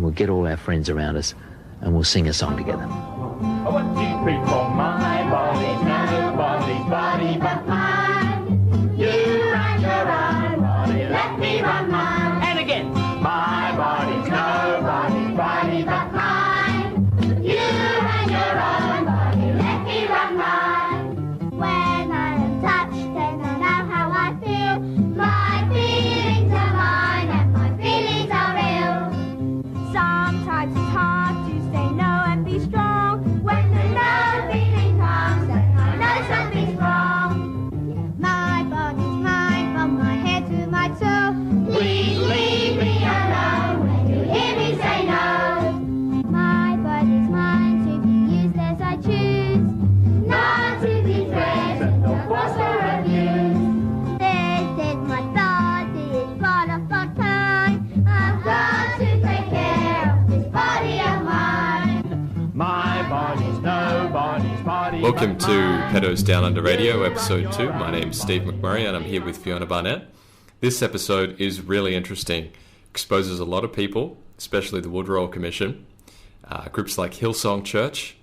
we'll get all our friends around us and we'll sing a song together. 1, 2, 3, 4. My body's nobody's body but mine. You run your own body, let me run mine. And again. My body's nobody's body but mine. You run your own body, let me run mine. When I am touched, then I know how I feel. My feelings are mine and my feelings are real. Sometimes it's hard to say no and be strong. When the no feeling comes, then I know something's wrong. My body's mine from my head to my toe. Please leave me alone when you hear me say no. My body's mine to be used as I choose. Not to be threatened or forced or abused. This is my body, it's part of our time. I've got to take care of this body of mine. My body's nobody's body. Welcome but to mine. Pedos Down Under Radio, Episode 2. My name's Steve McMurray and I'm here with Fiona Barnett. This episode is really interesting. Exposes a lot of people, especially the Wood Royal Commission, groups like Hillsong Church,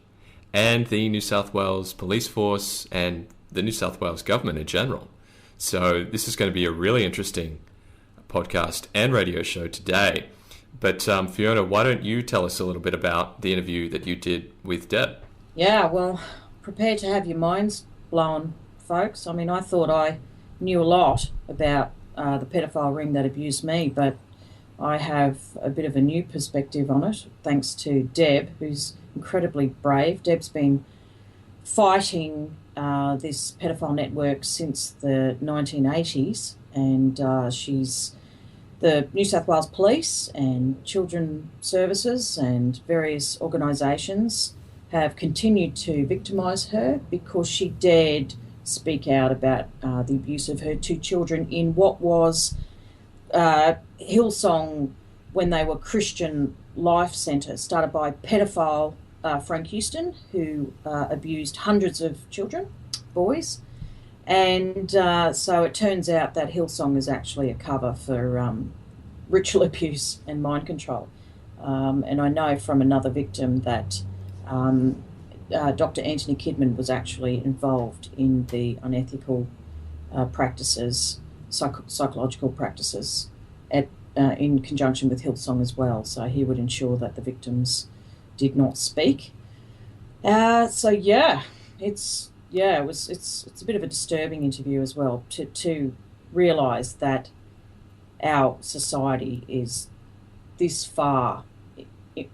and the New South Wales Police Force, and the New South Wales Government in general. So this is going to be a really interesting podcast and radio show today. But Fiona, why don't you tell us a little bit about the interview that you did with Deb? Yeah, well, prepare to have your minds blown, folks. I mean, I thought I knew a lot about the pedophile ring that abused me, but I have a bit of a new perspective on it, thanks to Deb, who's incredibly brave. Deb's been fighting this pedophile network since the 1980s, and she's the New South Wales Police and Children Services and various organisations have continued to victimise her because she dared speak out about the abuse of her two children in what was Hillsong when they were Christian Life Centre, started by pedophile Frank Houston, who abused hundreds of children, boys. And so it turns out that Hillsong is actually a cover for ritual abuse and mind control. And I know from another victim that Dr. Anthony Kidman was actually involved in the unethical practices, psychological practices in conjunction with Hillsong as well. So he would ensure that the victims did not speak. So yeah, it's a bit of a disturbing interview as well to realise that our society is this far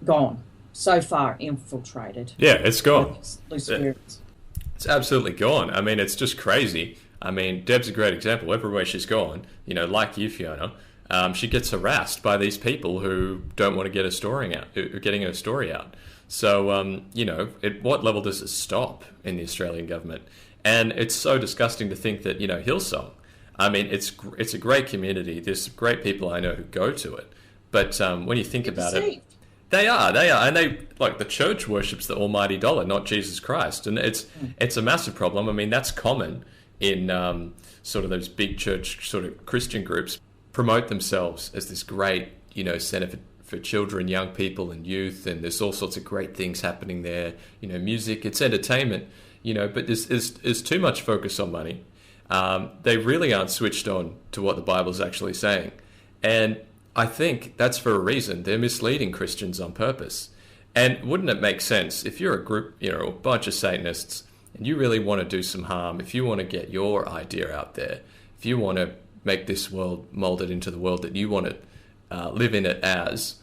gone, so far infiltrated. Yeah, it's gone. It's absolutely gone. I mean, it's just crazy. I mean, Deb's a great example. Everywhere she's gone, you know, like you, Fiona, she gets harassed by these people who don't want to get getting her story out. So, you know, at what level does it stop in the Australian government? And it's so disgusting to think that, you know, Hillsong, I mean, it's a great community. There's great people I know who go to it. But when you think about it, they are. And like the church worships the almighty dollar, not Jesus Christ. And it's a massive problem. I mean, that's common in sort of those big church sort of Christian groups promote themselves as this great, you know, center for children, young people and youth. And there's all sorts of great things happening there. You know, music, it's entertainment, you know, but there's too much focus on money. They really aren't switched on to what the Bible's actually saying. And I think that's for a reason. They're misleading Christians on purpose. And wouldn't it make sense if you're a group, you know, a bunch of Satanists, and you really want to do some harm, if you want to get your idea out there, if you want to make this world molded into the world that you want to live in it as,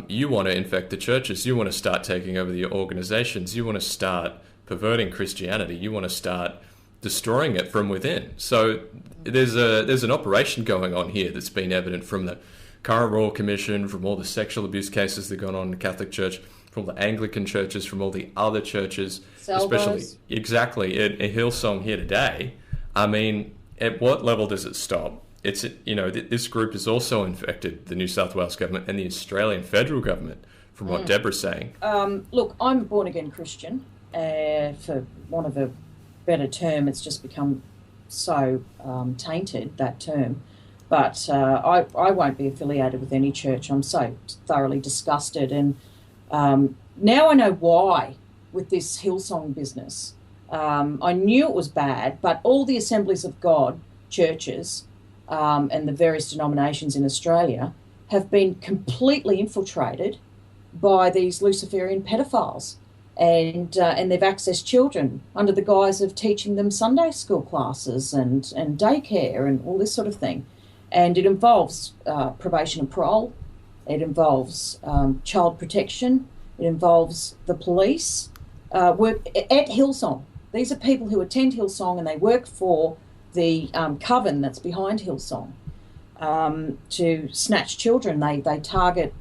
you want to infect the churches, you want to start taking over the organizations, you want to start perverting Christianity, you want to start destroying it from within. So there's an operation going on here that's been evident from the current Royal Commission, from all the sexual abuse cases that are going on in the Catholic Church, from all the Anglican churches, from all the other churches, especially exactly in Hillsong here today. I mean, at what level does it stop? It's, you know, this group has also infected the New South Wales government and the Australian federal government, from what Debra's saying. Look, I'm a born-again Christian. For want of a better term, it's just become so tainted, that term. But I won't be affiliated with any church. I'm so thoroughly disgusted. And now I know why with this Hillsong business. I knew it was bad, but all the Assemblies of God churches and the various denominations in Australia have been completely infiltrated by these Luciferian pedophiles. And they've accessed children under the guise of teaching them Sunday school classes and daycare and all this sort of thing. And it involves probation and parole. It involves child protection. It involves the police. Work at Hillsong. These are people who attend Hillsong and they work for the coven that's behind Hillsong to snatch children. They target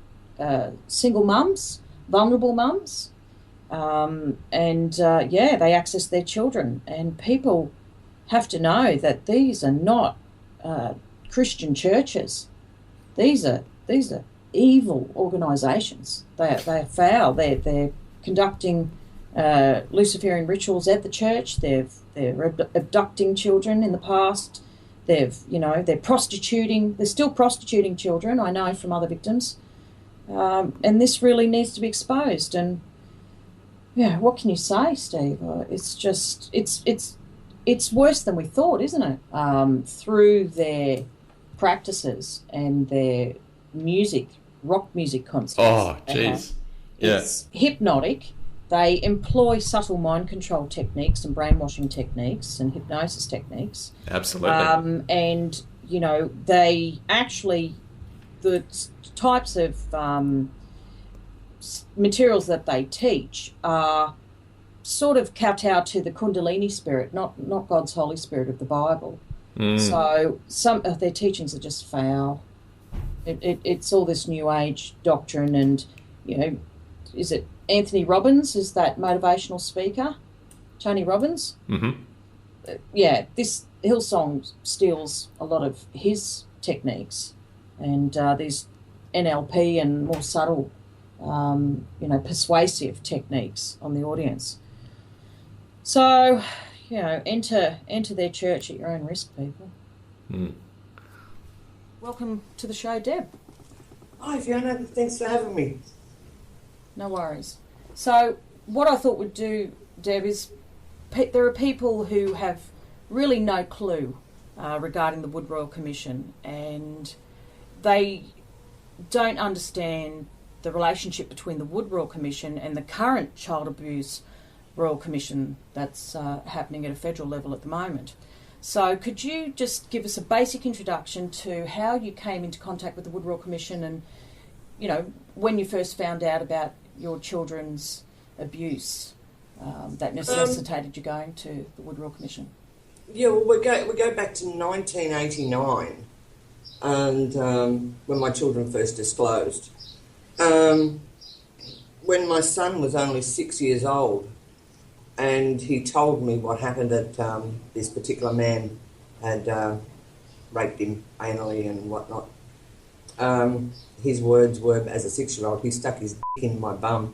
single mums, vulnerable mums, they access their children. And people have to know that these are not Christian churches. These are evil organisations. They are foul. They're conducting Luciferian rituals at the church. They're abducting children in the past. They're prostituting. They're still prostituting children. I know from other victims. And this really needs to be exposed. And yeah, what can you say, Steve? It's just it's worse than we thought, isn't it? Through their practices and their rock music concerts. Oh, jeez. It's hypnotic. They employ subtle mind control techniques and brainwashing techniques and hypnosis techniques. Absolutely. And, they actually, the types of materials that they teach are sort of kowtow to the Kundalini spirit, not God's Holy Spirit of the Bible. So some of their teachings are just foul. It's all this New Age doctrine, and is it Anthony Robbins? Is that motivational speaker, Tony Robbins? Mm-hmm. This Hillsong steals a lot of his techniques, and these NLP and more subtle, persuasive techniques on the audience. So, enter their church at your own risk, people. Mm. Welcome to the show, Deb. Hi, Fiona. Thanks for having me. No worries. So, what I thought we'd do, Deb, is there are people who have really no clue regarding the Wood Royal Commission, and they don't understand the relationship between the Wood Royal Commission and the current Child Abuse Royal Commission that's happening at a federal level at the moment. So could you just give us a basic introduction to how you came into contact with the Wood Royal Commission and, when you first found out about your children's abuse that necessitated you going to the Wood Royal Commission? Yeah, well, we go back to 1989, and when my children first disclosed. When my son was only 6 years old, and he told me what happened that this particular man had raped him anally and whatnot. His words were, as a 6-year-old, he stuck his dick in my bum.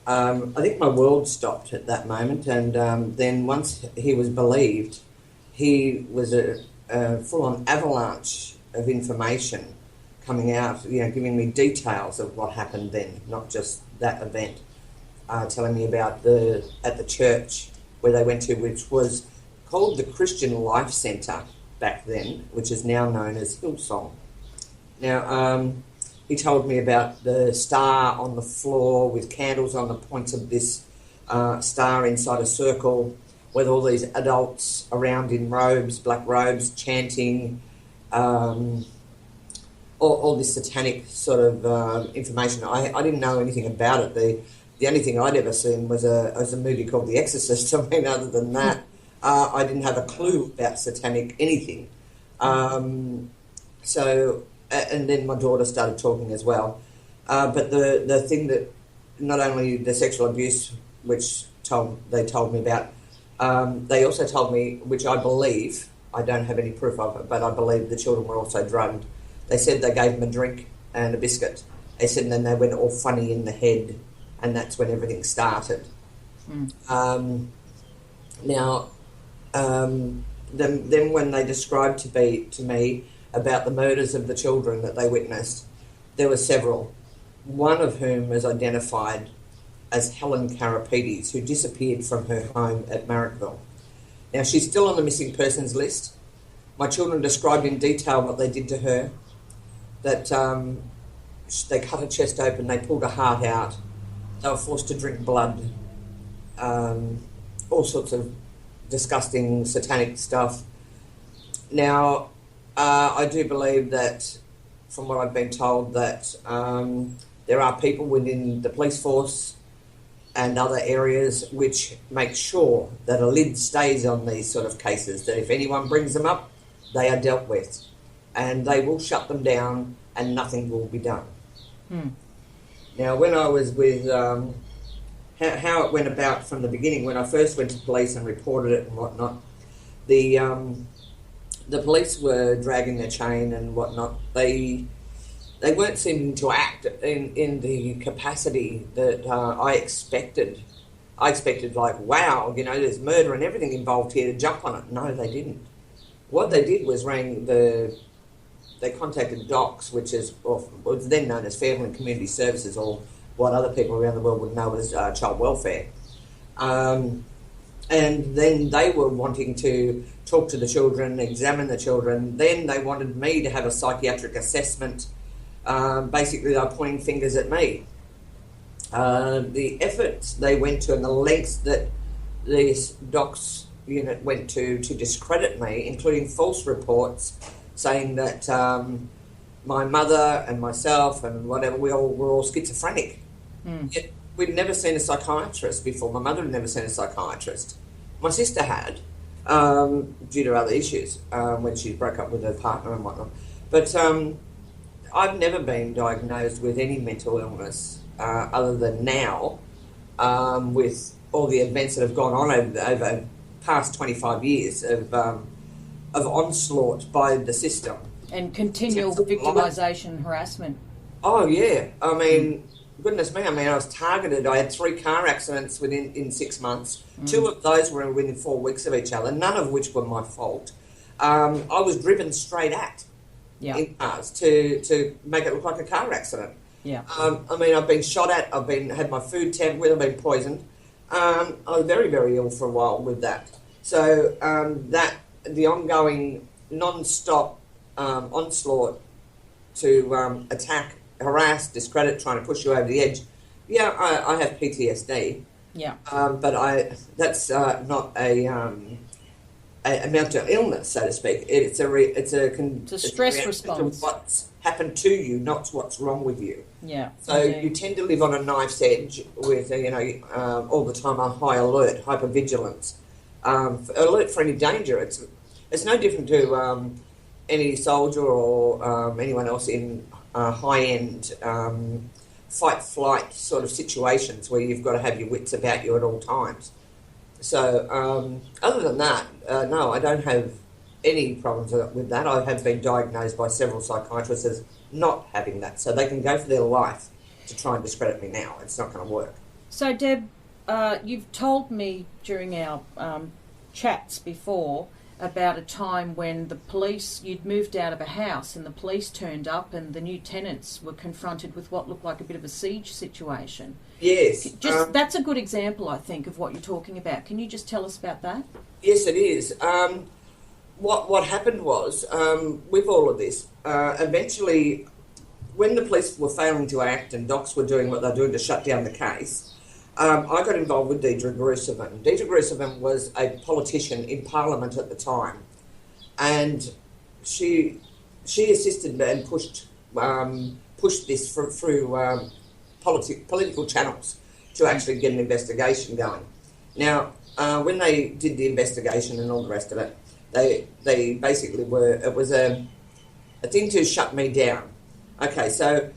I think my world stopped at that moment, and then once he was believed, he was a full-on avalanche of information coming out, giving me details of what happened then, not just that event. Telling me about at the church where they went to, which was called the Christian Life Centre back then, which is now known as Hillsong. Now, he told me about the star on the floor with candles on the points of this star inside a circle with all these adults around in robes, black robes, chanting, all this satanic sort of information. I didn't know anything about it. The only thing I'd ever seen was a movie called The Exorcist. I mean, other than that, I didn't have a clue about satanic anything. And then my daughter started talking as well. But the thing that, not only the sexual abuse, which they told me about, they also told me, which I believe, I don't have any proof of it, but I believe the children were also drugged. They said they gave them a drink and a biscuit. They said then they went all funny in the head, and that's when everything started. Then when they described to me about the murders of the children that they witnessed. There were several, one of whom was identified as Helen Karapedes, who disappeared from her home at Marrickville. Now, she's still on the missing persons list. My children described in detail what they did to her, that they cut her chest open, they pulled her heart out, they were forced to drink blood, all sorts of disgusting satanic stuff. Now, I do believe that, from what I've been told, that there are people within the police force and other areas which make sure that a lid stays on these sort of cases, that if anyone brings them up, they are dealt with, and they will shut them down and nothing will be done. Now, when I was with, how it went about from the beginning, when I first went to police and reported it and whatnot, the police were dragging their chain and whatnot. They weren't seeming to act in the capacity that I expected. I expected, like, wow, you know, there's murder and everything involved here, to jump on it. No, they didn't. What they did was they contacted DOCS, which was then known as Family and Community Services, or what other people around the world would know as child welfare. And then they were wanting to talk to the children, examine the children. Then they wanted me to have a psychiatric assessment. Basically, they were pointing fingers at me. The efforts they went to and the lengths that this DOCS unit went to discredit me, including false reports saying that my mother and myself and whatever, were all schizophrenic. Yet we'd never seen a psychiatrist before. My mother had never seen a psychiatrist. My sister had, due to other issues, when she broke up with her partner and whatnot. But I've never been diagnosed with any mental illness other than now, with all the events that have gone on over past 25 years of onslaught by the system. And continual victimisation and harassment. Oh, yeah. I mean, goodness me, I was targeted. I had 3 car accidents in 6 months. 2 of those were within 4 weeks of each other, none of which were my fault. I was driven straight at in cars to make it look like a car accident. Yeah. I've been shot at, had my food tampered with, I've been poisoned. I was very, very ill for a while with that. So the ongoing non-stop onslaught to attack, harass, discredit, trying to push you over the edge. Yeah, I have PTSD. Yeah. But that's not a mental illness, so to speak. It's a stress response to what's happened to you, not what's wrong with you. Yeah. So you tend to live on a knife's edge with, all the time on high alert, hypervigilance, alert for any danger. It's no different to any soldier or anyone else in high-end fight-flight sort of situations where you've got to have your wits about you at all times. So other than that, no, I don't have any problems with that. I have been diagnosed by several psychiatrists as not having that, so they can go for their life to try and discredit me now. It's not going to work. So, Deb, you've told me during our chats before about a time when the police, you'd moved out of a house and the police turned up and the new tenants were confronted with what looked like a bit of a siege situation. Yes. That's a good example, I think, of what you're talking about. Can you just tell us about that? Yes, it is. What happened was, with all of this, eventually, when the police were failing to act and DOCS were doing what they're doing to shut down the case, I got involved with Debra Grusevan. Debra Grusevan was a politician in Parliament at the time, and she assisted and pushed this through political channels to actually get an investigation going. Now, when they did the investigation and all the rest of it, they basically it was a thing to shut me down. Okay, so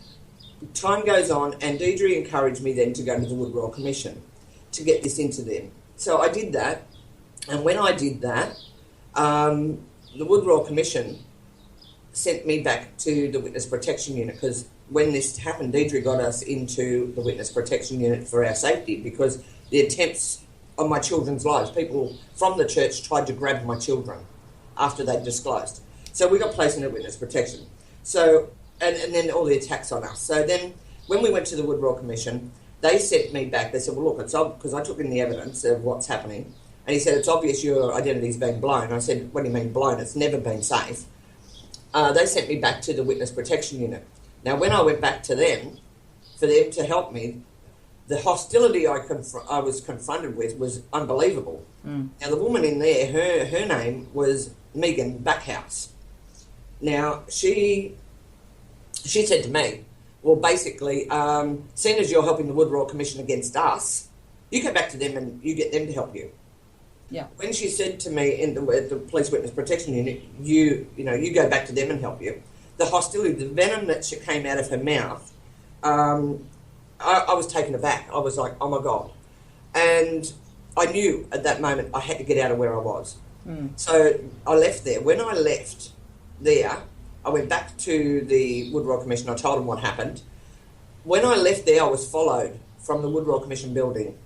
time goes on, and Deirdre encouraged me then to go to the Wood Royal Commission to get this into them. So I did that, and when I did that, the Wood Royal Commission sent me back to the Witness Protection Unit, because when this happened, Deirdre got us into the Witness Protection Unit for our safety, because the attempts on my children's lives, people from the church tried to grab my children after they'd disclosed. So we got placed into witness protection. So, and then all the attacks on us. So then when we went to the Wood Royal Commission, they sent me back. They said, well, look, it's because I took in the evidence of what's happening. And he said, it's obvious your identity's been blown. I said, what do you mean blown? It's never been safe. They sent me back to the witness protection unit. Now, when I went back to them, for them to help me, the hostility I was confronted with was unbelievable. Now, the woman in there, her name was Megan Backhouse. Now, she said to me, well, basically, seeing as you're helping the Wood Royal Commission against us, you go back to them and you get them to help you. Yeah. When she said to me in the police witness protection unit, you go back to them and help you, the hostility, the venom that came out of her mouth, I was taken aback. I was like, oh my God. And I knew at that moment I had to get out of where I was. So I left there. When I left there, I went back to the Wood Royal Commission. I told them what happened. When I left there, I was followed from the Wood Royal Commission building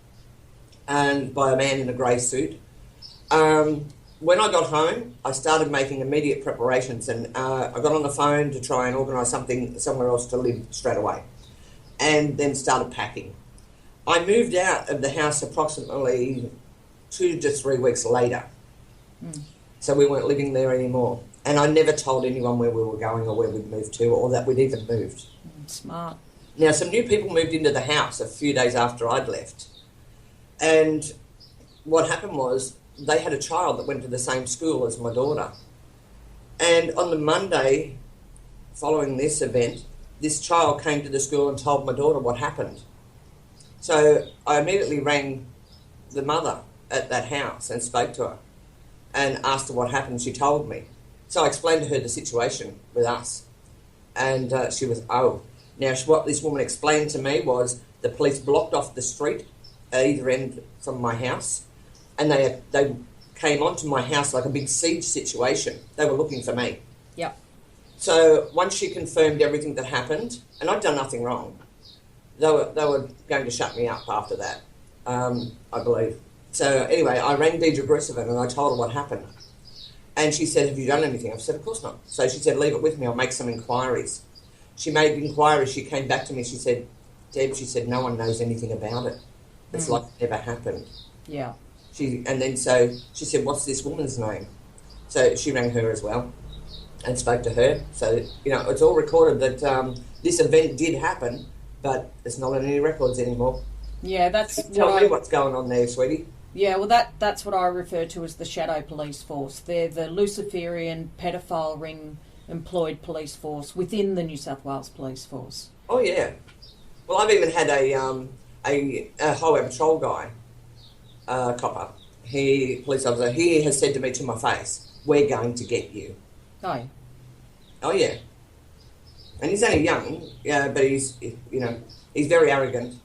and by a man in a grey suit. When I got home, I started making immediate preparations, and I got on the phone to try and organise something somewhere else to live straight away, and then started packing. I moved out of the house approximately 2 to 3 weeks later, so we weren't living there anymore. And I never told anyone where we were going or where we'd moved to or that we'd even moved. Smart. Now, some new people moved into the house a few days after I'd left, and what happened was, they had a child that went to the same school as my daughter. And on the Monday following this event, this child came to the school and told my daughter what happened. So I immediately rang the mother at that house and spoke to her and asked her what happened. She told me. So I explained to her the situation with us. And she was, oh. Now, what this woman explained to me was the police blocked off the street at either end from my house. And they came onto my house like a big siege situation. They were looking for me. Yep. So once she confirmed everything that happened, and I'd done nothing wrong, they were going to shut me up after that, I believe. So anyway, I rang Debra Grissevin and I told her what happened. And she said, have you done anything? I said, of course not. So she said, leave it with me, I'll make some inquiries. She made inquiries, she came back to me, she said, Deb, she said, no one knows anything about it. It's like it never happened. Yeah. So she said, what's this woman's name? So she rang her as well and spoke to her. So, it's all recorded that this event did happen, but it's not on any records anymore. Yeah, that's Tell me what's going on there, sweetie. Yeah, well, that's what I refer to as the shadow police force. They're the Luciferian pedophile ring employed police force within the New South Wales Police Force. Oh, yeah. Well, I've even had a highway patrol guy, copper, police officer, he has said to me to my face, we're going to get you. Oh. Oh, yeah. And he's only young, but he's very arrogant.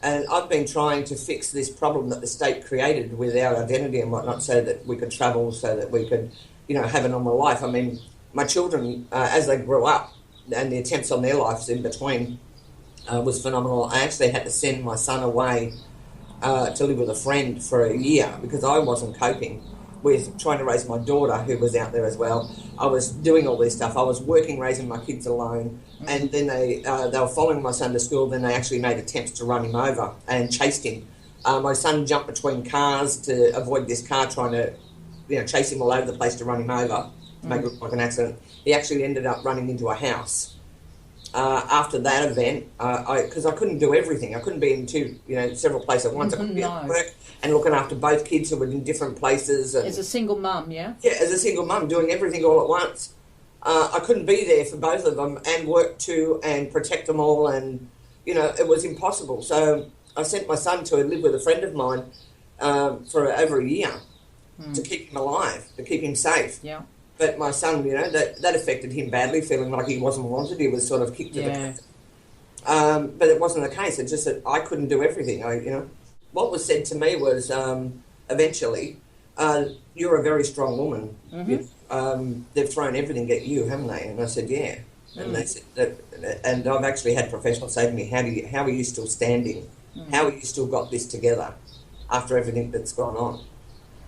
And I've been trying to fix this problem that the state created with our identity and whatnot so that we could travel, so that we could, have a normal life. I mean, my children, as they grew up, and the attempts on their lives in between was phenomenal. I actually had to send my son away to live with a friend for a year because I wasn't coping with trying to raise my daughter, who was out there as well. I was doing all this stuff. I was working, raising my kids alone, and then they were following my son to school. Then they actually made attempts to run him over and chased him. My son jumped between cars to avoid this car trying to, chase him all over the place to run him over, to make it look like an accident. He actually ended up running into a house. After that event, because I couldn't do everything. I couldn't be in several places at once. I couldn't be at work and looking after both kids who were in different places. And, as a single mum, yeah? Yeah, as a single mum, doing everything all at once. I couldn't be there for both of them and work too and protect them all, and, it was impossible. So I sent my son to live with a friend of mine for over a year to keep him alive, to keep him safe. Yeah. But my son, that affected him badly, feeling like he wasn't wanted. He was sort of kicked to the curb. But it wasn't the case. It's just that I couldn't do everything. What was said to me was, eventually, you're a very strong woman. Mm-hmm. They've thrown everything at you, haven't they? And I said, yeah. And they said that, and I've actually had professionals say to me, how are you still standing? How have you still got this together after everything that's gone on?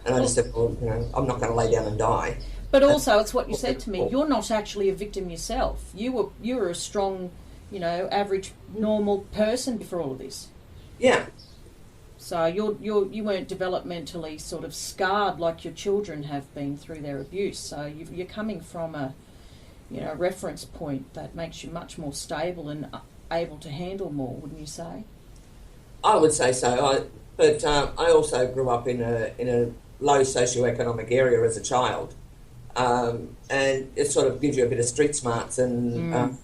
And I just said, well, I'm not going to lay down and die. But also, it's what you said to me. You're not actually a victim yourself. You were a strong, average, normal person before all of this. Yeah. So you weren't developmentally sort of scarred like your children have been through their abuse. So you're coming from a reference point that makes you much more stable and able to handle more, wouldn't you say? I would say so. But I also grew up in a low socioeconomic area as a child, and it sort of gives you a bit of street smarts, and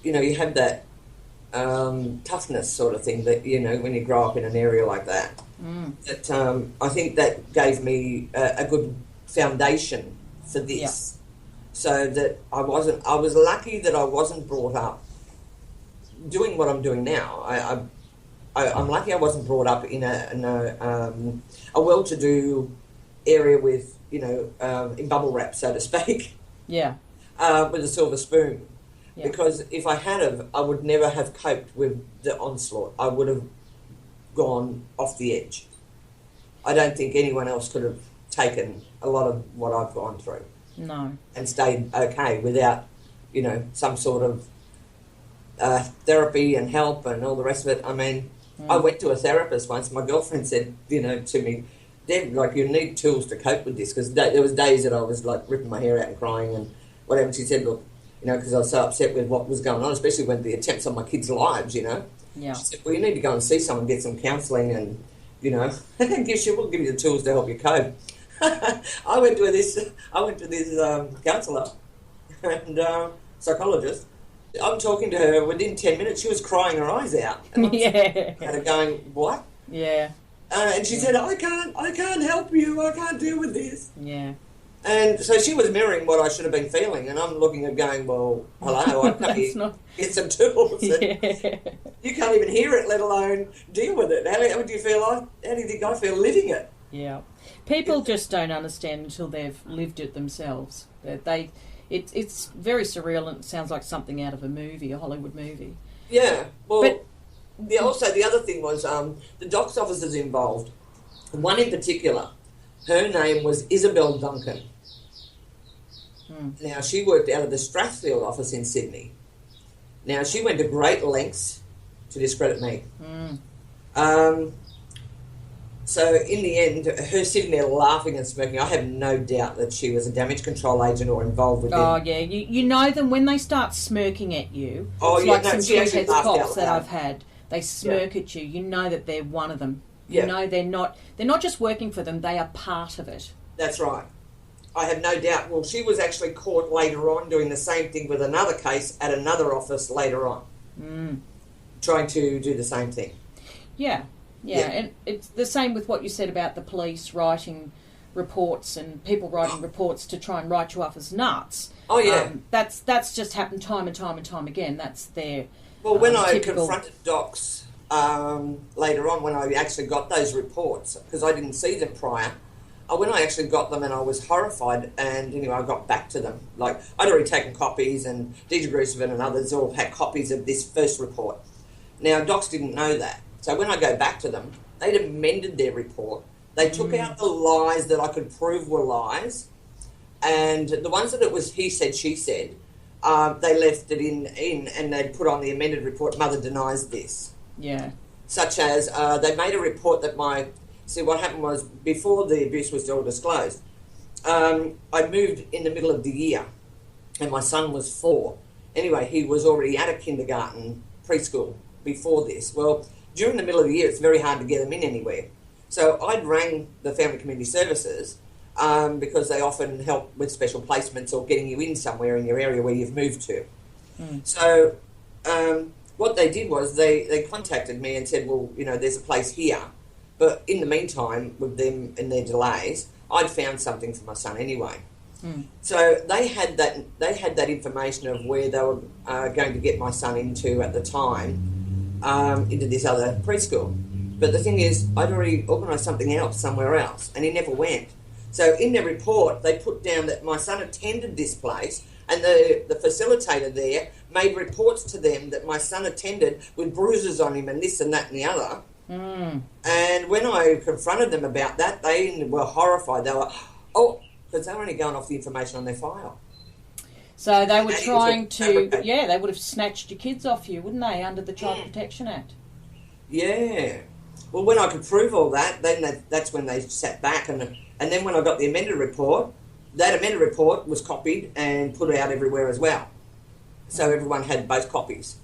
you have that toughness sort of thing that when you grow up in an area like that. That I think that gave me a good foundation for this, so that I was lucky that I wasn't brought up doing what I'm doing now. I'm lucky I wasn't brought up in a well-to-do area with in bubble wrap, so to speak. Yeah. With a silver spoon. Yeah. Because if I had have, I would never have coped with the onslaught. I would have gone off the edge. I don't think anyone else could have taken a lot of what I've gone through. No. And stayed okay without, some sort of therapy and help and all the rest of it. I mean, I went to a therapist once. My girlfriend said, to me, Deb, you need tools to cope with this, because there was days that I was ripping my hair out and crying and whatever. And she said, look, because I was so upset with what was going on, especially when the attempts on my kids' lives, Yeah. She said, well, you need to go and see someone, get some counselling, and, we'll give you the tools to help you cope. I went to this counsellor and psychologist. I'm talking to her, within 10 minutes she was crying her eyes out. And I'm going, what? Yeah. And she said, I can't help you, I can't deal with this. Yeah. And so she was mirroring what I should have been feeling, and I'm looking at going, well, hello, I've got to get some tools. Yeah. You can't even hear it, let alone deal with it. How do you think I feel living it? Yeah. People just don't understand until they've lived it themselves. It's very surreal, and it sounds like something out of a movie, a Hollywood movie. Yeah. Well, also the other thing was the docs officers involved. One in particular, her name was Isabel Duncan. Now, she worked out of the Strathfield office in Sydney. Now, she went to great lengths to discredit me. So, in the end, her sitting there laughing and smirking, I have no doubt that she was a damage control agent or involved with them. Oh, yeah. You know them when they start smirking at you. Oh, it's yeah, like no, some she actually two-heads laughed cops out that loud. I've had. They smirk at you. You know that they're one of them. Yeah. You know they're not just working for them, they are part of it. That's right. I have no doubt. Well, she was actually caught later on doing the same thing with another case at another office later on. Trying to do the same thing. Yeah. And it's the same with what you said about the police writing reports and people writing reports to try and write you off as nuts. Oh, yeah. That's just happened time and time and time again. That's their Well, when I typical... confronted docs later on, when I actually got those reports, because I didn't see them prior, when I actually got them, and I was horrified, and anyway, I got back to them. I'd already taken copies, and Deidre Groosevan and others all had copies of this first report. Now, docs didn't know that. So when I go back to them, they'd amended their report. They took out the lies that I could prove were lies, and the ones that it was he said, she said, they left it in and they'd put on the amended report, mother denies this. Yeah. Such as they made a report that what happened was, before the abuse was all disclosed, I moved in the middle of the year and my son was 4. Anyway, he was already at a kindergarten, preschool before this. Well, during the middle of the year, it's very hard to get them in anywhere. So I'd rang the Family Community Services because they often help with special placements or getting you in somewhere in your area where you've moved to. So what they did was they contacted me and said, well, there's a place here. But in the meantime, with them and their delays, I'd found something for my son anyway. So they had that information of where they were going to get my son into at the time, into this other preschool. But the thing is, I'd already organised something else somewhere else, and he never went. So in their report, they put down that my son attended this place, and the facilitator there made reports to them that my son attended with bruises on him and this and that and the other. And when I confronted them about that, they were horrified. They were, because they're only going off the information on their file. So they were And it was trying to, fabricated. yeah, they would have snatched your kids off you, wouldn't they, under the Child Protection Act? Yeah. Well, when I could prove all that, then that's when they sat back. And then when I got the amended report, that amended report was copied and put out everywhere as well. So everyone had both copies.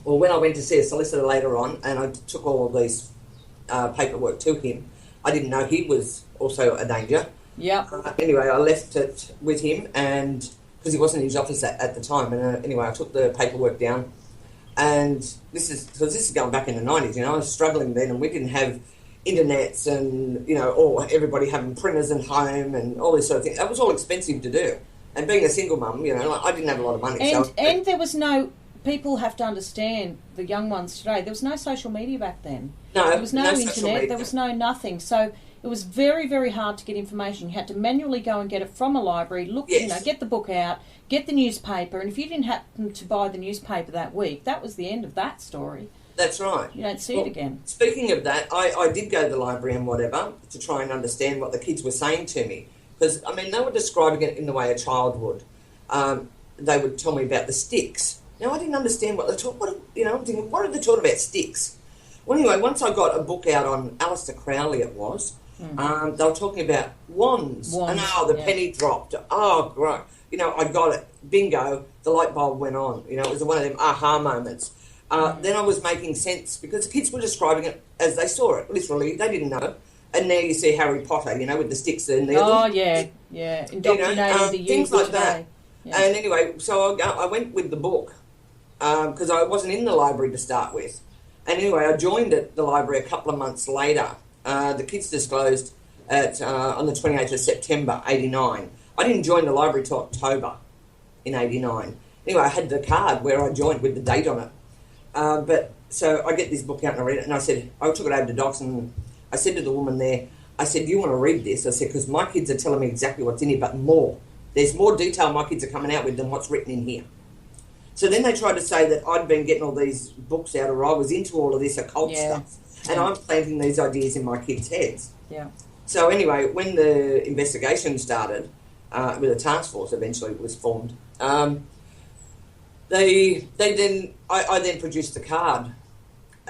Well, when I went to see a solicitor later on, and I took all of these paperwork to him, I didn't know he was also a danger. Yep. Anyway, I left it with him, and because he wasn't in his office at the time. And anyway, I took the paperwork down, and this is going back in the 90s. You know, I was struggling then, and we didn't have internets, and everybody having printers in home and all this sort of thing. That was all expensive to do. And being a single mum, I didn't have a lot of money. And there was no. People have to understand, the young ones today, there was no social media back then. No, there was no social internet, media. there was no nothing. So it was very, very hard to get information. You had to manually go and get it from a library, Yes. get the book out, get the newspaper, and if you didn't happen to buy the newspaper that week, that was the end of that story. That's right. You don't see it again. Speaking of that, I did go to the library and whatever to try and understand what the kids were saying to me. Because, they were describing it in the way a child would. They would tell me about the sticks. Now, I didn't understand what they talk. I'm thinking, what are they talking about sticks? Well, anyway, once I got a book out on Alistair Crowley, it was, they were talking about wands. And the penny dropped. Oh, great. I got it. Bingo. The light bulb went on. It was one of them aha moments. Then I was making sense because the kids were describing it as they saw it. Literally, they didn't know. And now you see Harry Potter, with the sticks and the indoctrinating the youth things like today. that. Yeah. And anyway, so I went with the book because I wasn't in the library to start with. And anyway, I joined the library a couple of months later. The kids disclosed on the 28th of September, 89. I didn't join the library till October in 89. Anyway, I had the card where I joined with the date on it. So I get this book out and I read it, and I took it over to Docs, and I said to the woman there, I said, "Do you want to read this?" I said, "Because my kids are telling me exactly what's in here, but more. There's more detail my kids are coming out with than what's written in here." So then they tried to say that I'd been getting all these books out, or I was into all of this occult stuff, and I'm planting these ideas in my kids' heads. Yeah. So anyway, when the investigation started, with a task force eventually was formed, I then produced the card.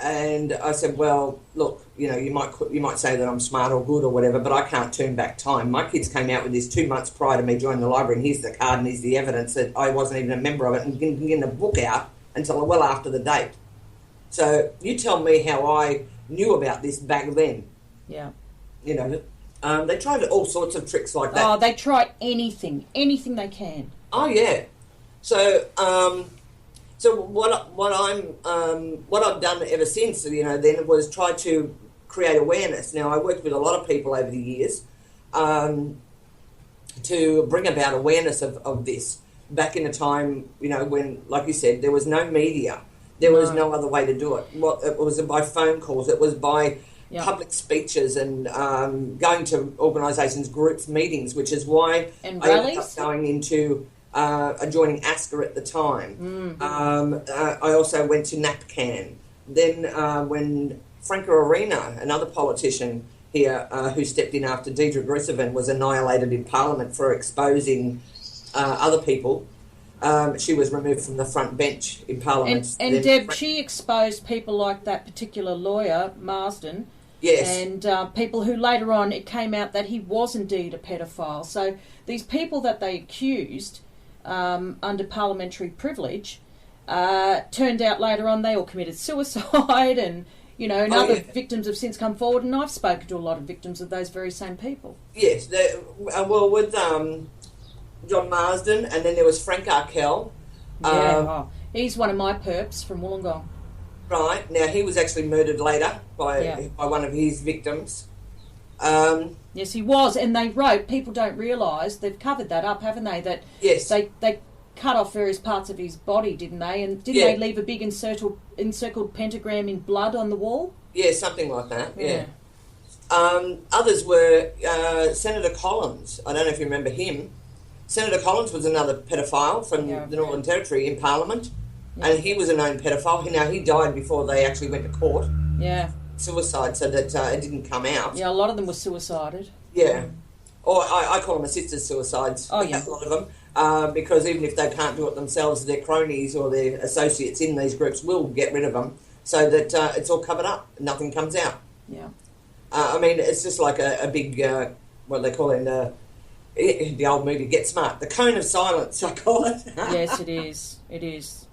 And I said, well, look, you might say that I'm smart or good or whatever, but I can't turn back time. My kids came out with this 2 months prior to me joining the library, and here's the card and here's the evidence that I wasn't even a member of it, and didn't get the book out until well after the date. So you tell me how I knew about this back then. Yeah. They tried all sorts of tricks like that. Oh, they try anything they can. Oh yeah. So what I've done ever since, then was try to create awareness. Now I worked with a lot of people over the years to bring about awareness of this. Back in a time, when, like you said, there was no media, there was no other way to do it. It was by phone calls, it was by public speeches and going to organisations, groups, meetings, which is why and I ended rallies? up going into joining ASCA at the time. I also went to NAPCAN. Then when Franco Arena, another politician here who stepped in after Deidre Grisevin was annihilated in Parliament for exposing other people, she was removed from the front bench in Parliament. And Deb, she exposed people like that particular lawyer, Marsden. Yes. And people who later on it came out that he was indeed a pedophile. So these people that they accused under parliamentary privilege turned out later on they all committed suicide, and other victims have since come forward, and I've spoken to a lot of victims of those very same people. Yes, with John Marsden, and then there was Frank Arkell. He's one of my perps from Wollongong. Right, now he was actually murdered later by one of his victims. Yes, he was, and they wrote, people don't realise, they've covered that up, haven't they, that Yes. they cut off various parts of his body, didn't they? And didn't they leave a big encircled pentagram in blood on the wall? Yeah, something like that, yeah. Others were Senator Collins. I don't know if you remember him. Senator Collins was another pedophile from the Northern Territory in Parliament, and he was a known pedophile. Now, he died before they actually went to court. Yeah. Suicide, so that it didn't come out. Yeah, a lot of them were suicided. Yeah. or I call them assisted suicides. Oh, yeah. A lot of them, because even if they can't do it themselves, their cronies or their associates in these groups will get rid of them, so that it's all covered up, nothing comes out. Yeah. I mean, it's just like a big, what they call it in the old movie Get Smart, the cone of silence, I call it. Yes, it is. It is.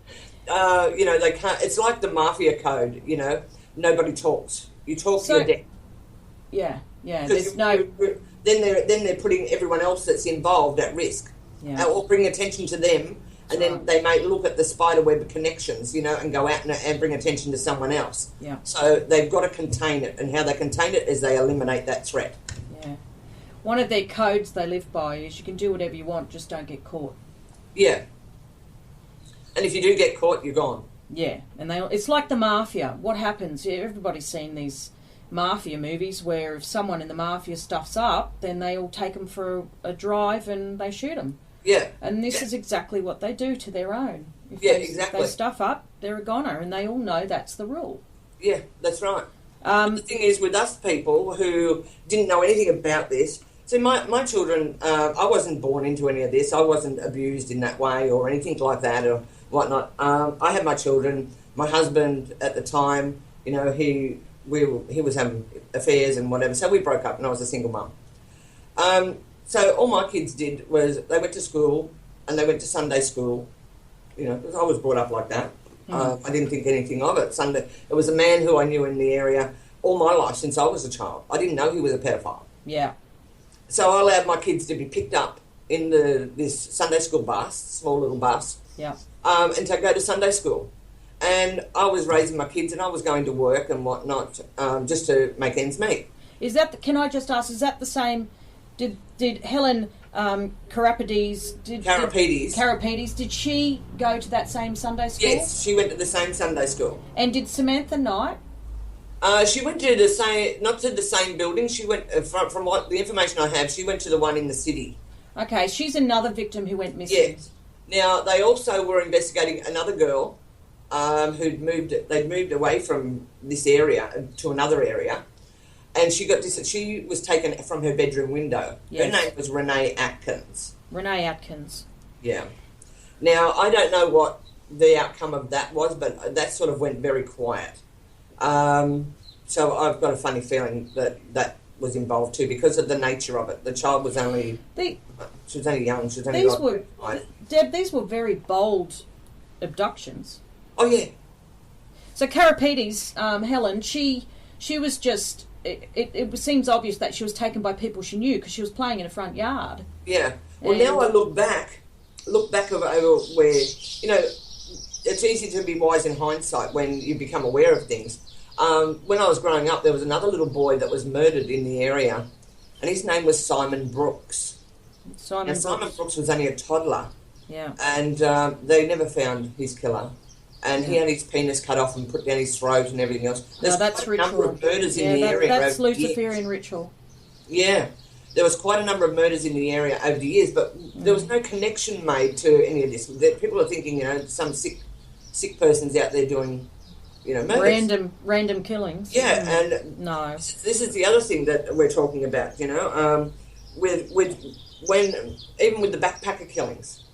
You know, they can't. It's like the mafia code. You know, nobody talks. You talk, So- you're dead. Yeah. Yeah. 'Cause There's no. Then they're putting everyone else that's involved at risk, Yeah. or bring attention to them, and then Right. they may look at the spider web of connections, you know, and go out and bring attention to someone else. Yeah. So they've got to contain it, and how they contain it is they eliminate that threat. Yeah. One of their codes they live by is you can do whatever you want, just don't get caught. Yeah. And if you do get caught, you're gone. Yeah, and it's like the mafia. What happens? Yeah, everybody's seen these mafia movies where if someone in the mafia stuffs up, then they all take them for a drive and they shoot them. Yeah. And this Yeah. is exactly what they do to their own. If Yeah, they, exactly. They stuff up, they're a goner, and they all know that's the rule. Yeah, that's right. The thing is, with us people who didn't know anything about this, so my children, I wasn't born into any of this. I wasn't abused in that way or anything like that or whatnot. I had my children. My husband at the time, you know, he was having affairs and whatever, so we broke up, and I was a single mum. So all my kids did was they went to school and they went to Sunday school, you know, because I was brought up like that. I didn't think anything of it. It was a man who I knew in the area all my life since I was a child. I didn't know he was a pedophile. Yeah. So I allowed my kids to be picked up in this Sunday school bus, small little bus, Yeah. and to go to Sunday school. And I was raising my kids and I was going to work and whatnot, just to make ends meet. Is that? Can I just ask? Is that the same? Did Helen Karapides? Karapides? Did she go to that same Sunday school? Yes, she went to the same Sunday school. And did Samantha Knight? She went to the same, not to the same building. She went from what the information I have. She went to the one in the city. Okay, she's another victim who went missing. Yes. Now they also were investigating another girl who'd moved. They'd moved away from this area to another area, and she was taken from her bedroom window. Yes. Her name was Renee Atkins. Renee Atkins. Yeah. Now I don't know what the outcome of that was, but that sort of went very quiet. So I've got a funny feeling that was involved too because of the nature of it. The child was only she was only young. She was only Deb, these were very bold abductions. Oh yeah. So Karapides, Helen, she was just. It seems obvious that she was taken by people she knew because she was playing in a front yard. Yeah. Well, now I look back over where, you know, it's easy to be wise in hindsight when you become aware of things. When I was growing up, there was another little boy that was murdered in the area, and his name was Simon Brooks. Simon Brooks was only a toddler. Yeah. And they never found his killer. And he had his penis cut off and put down his throat and everything else. There's that's quite a number ritual. of murders in the area. That's over the Luciferian years. ritual. Yeah. There was quite a number of murders in the area over the years, but there was no connection made to any of this. People are thinking, you know, some sick person's out there doing, you know, murders. Random killings. Yeah, and no. This is the other thing that we're talking about, you know, even with the backpacker killings.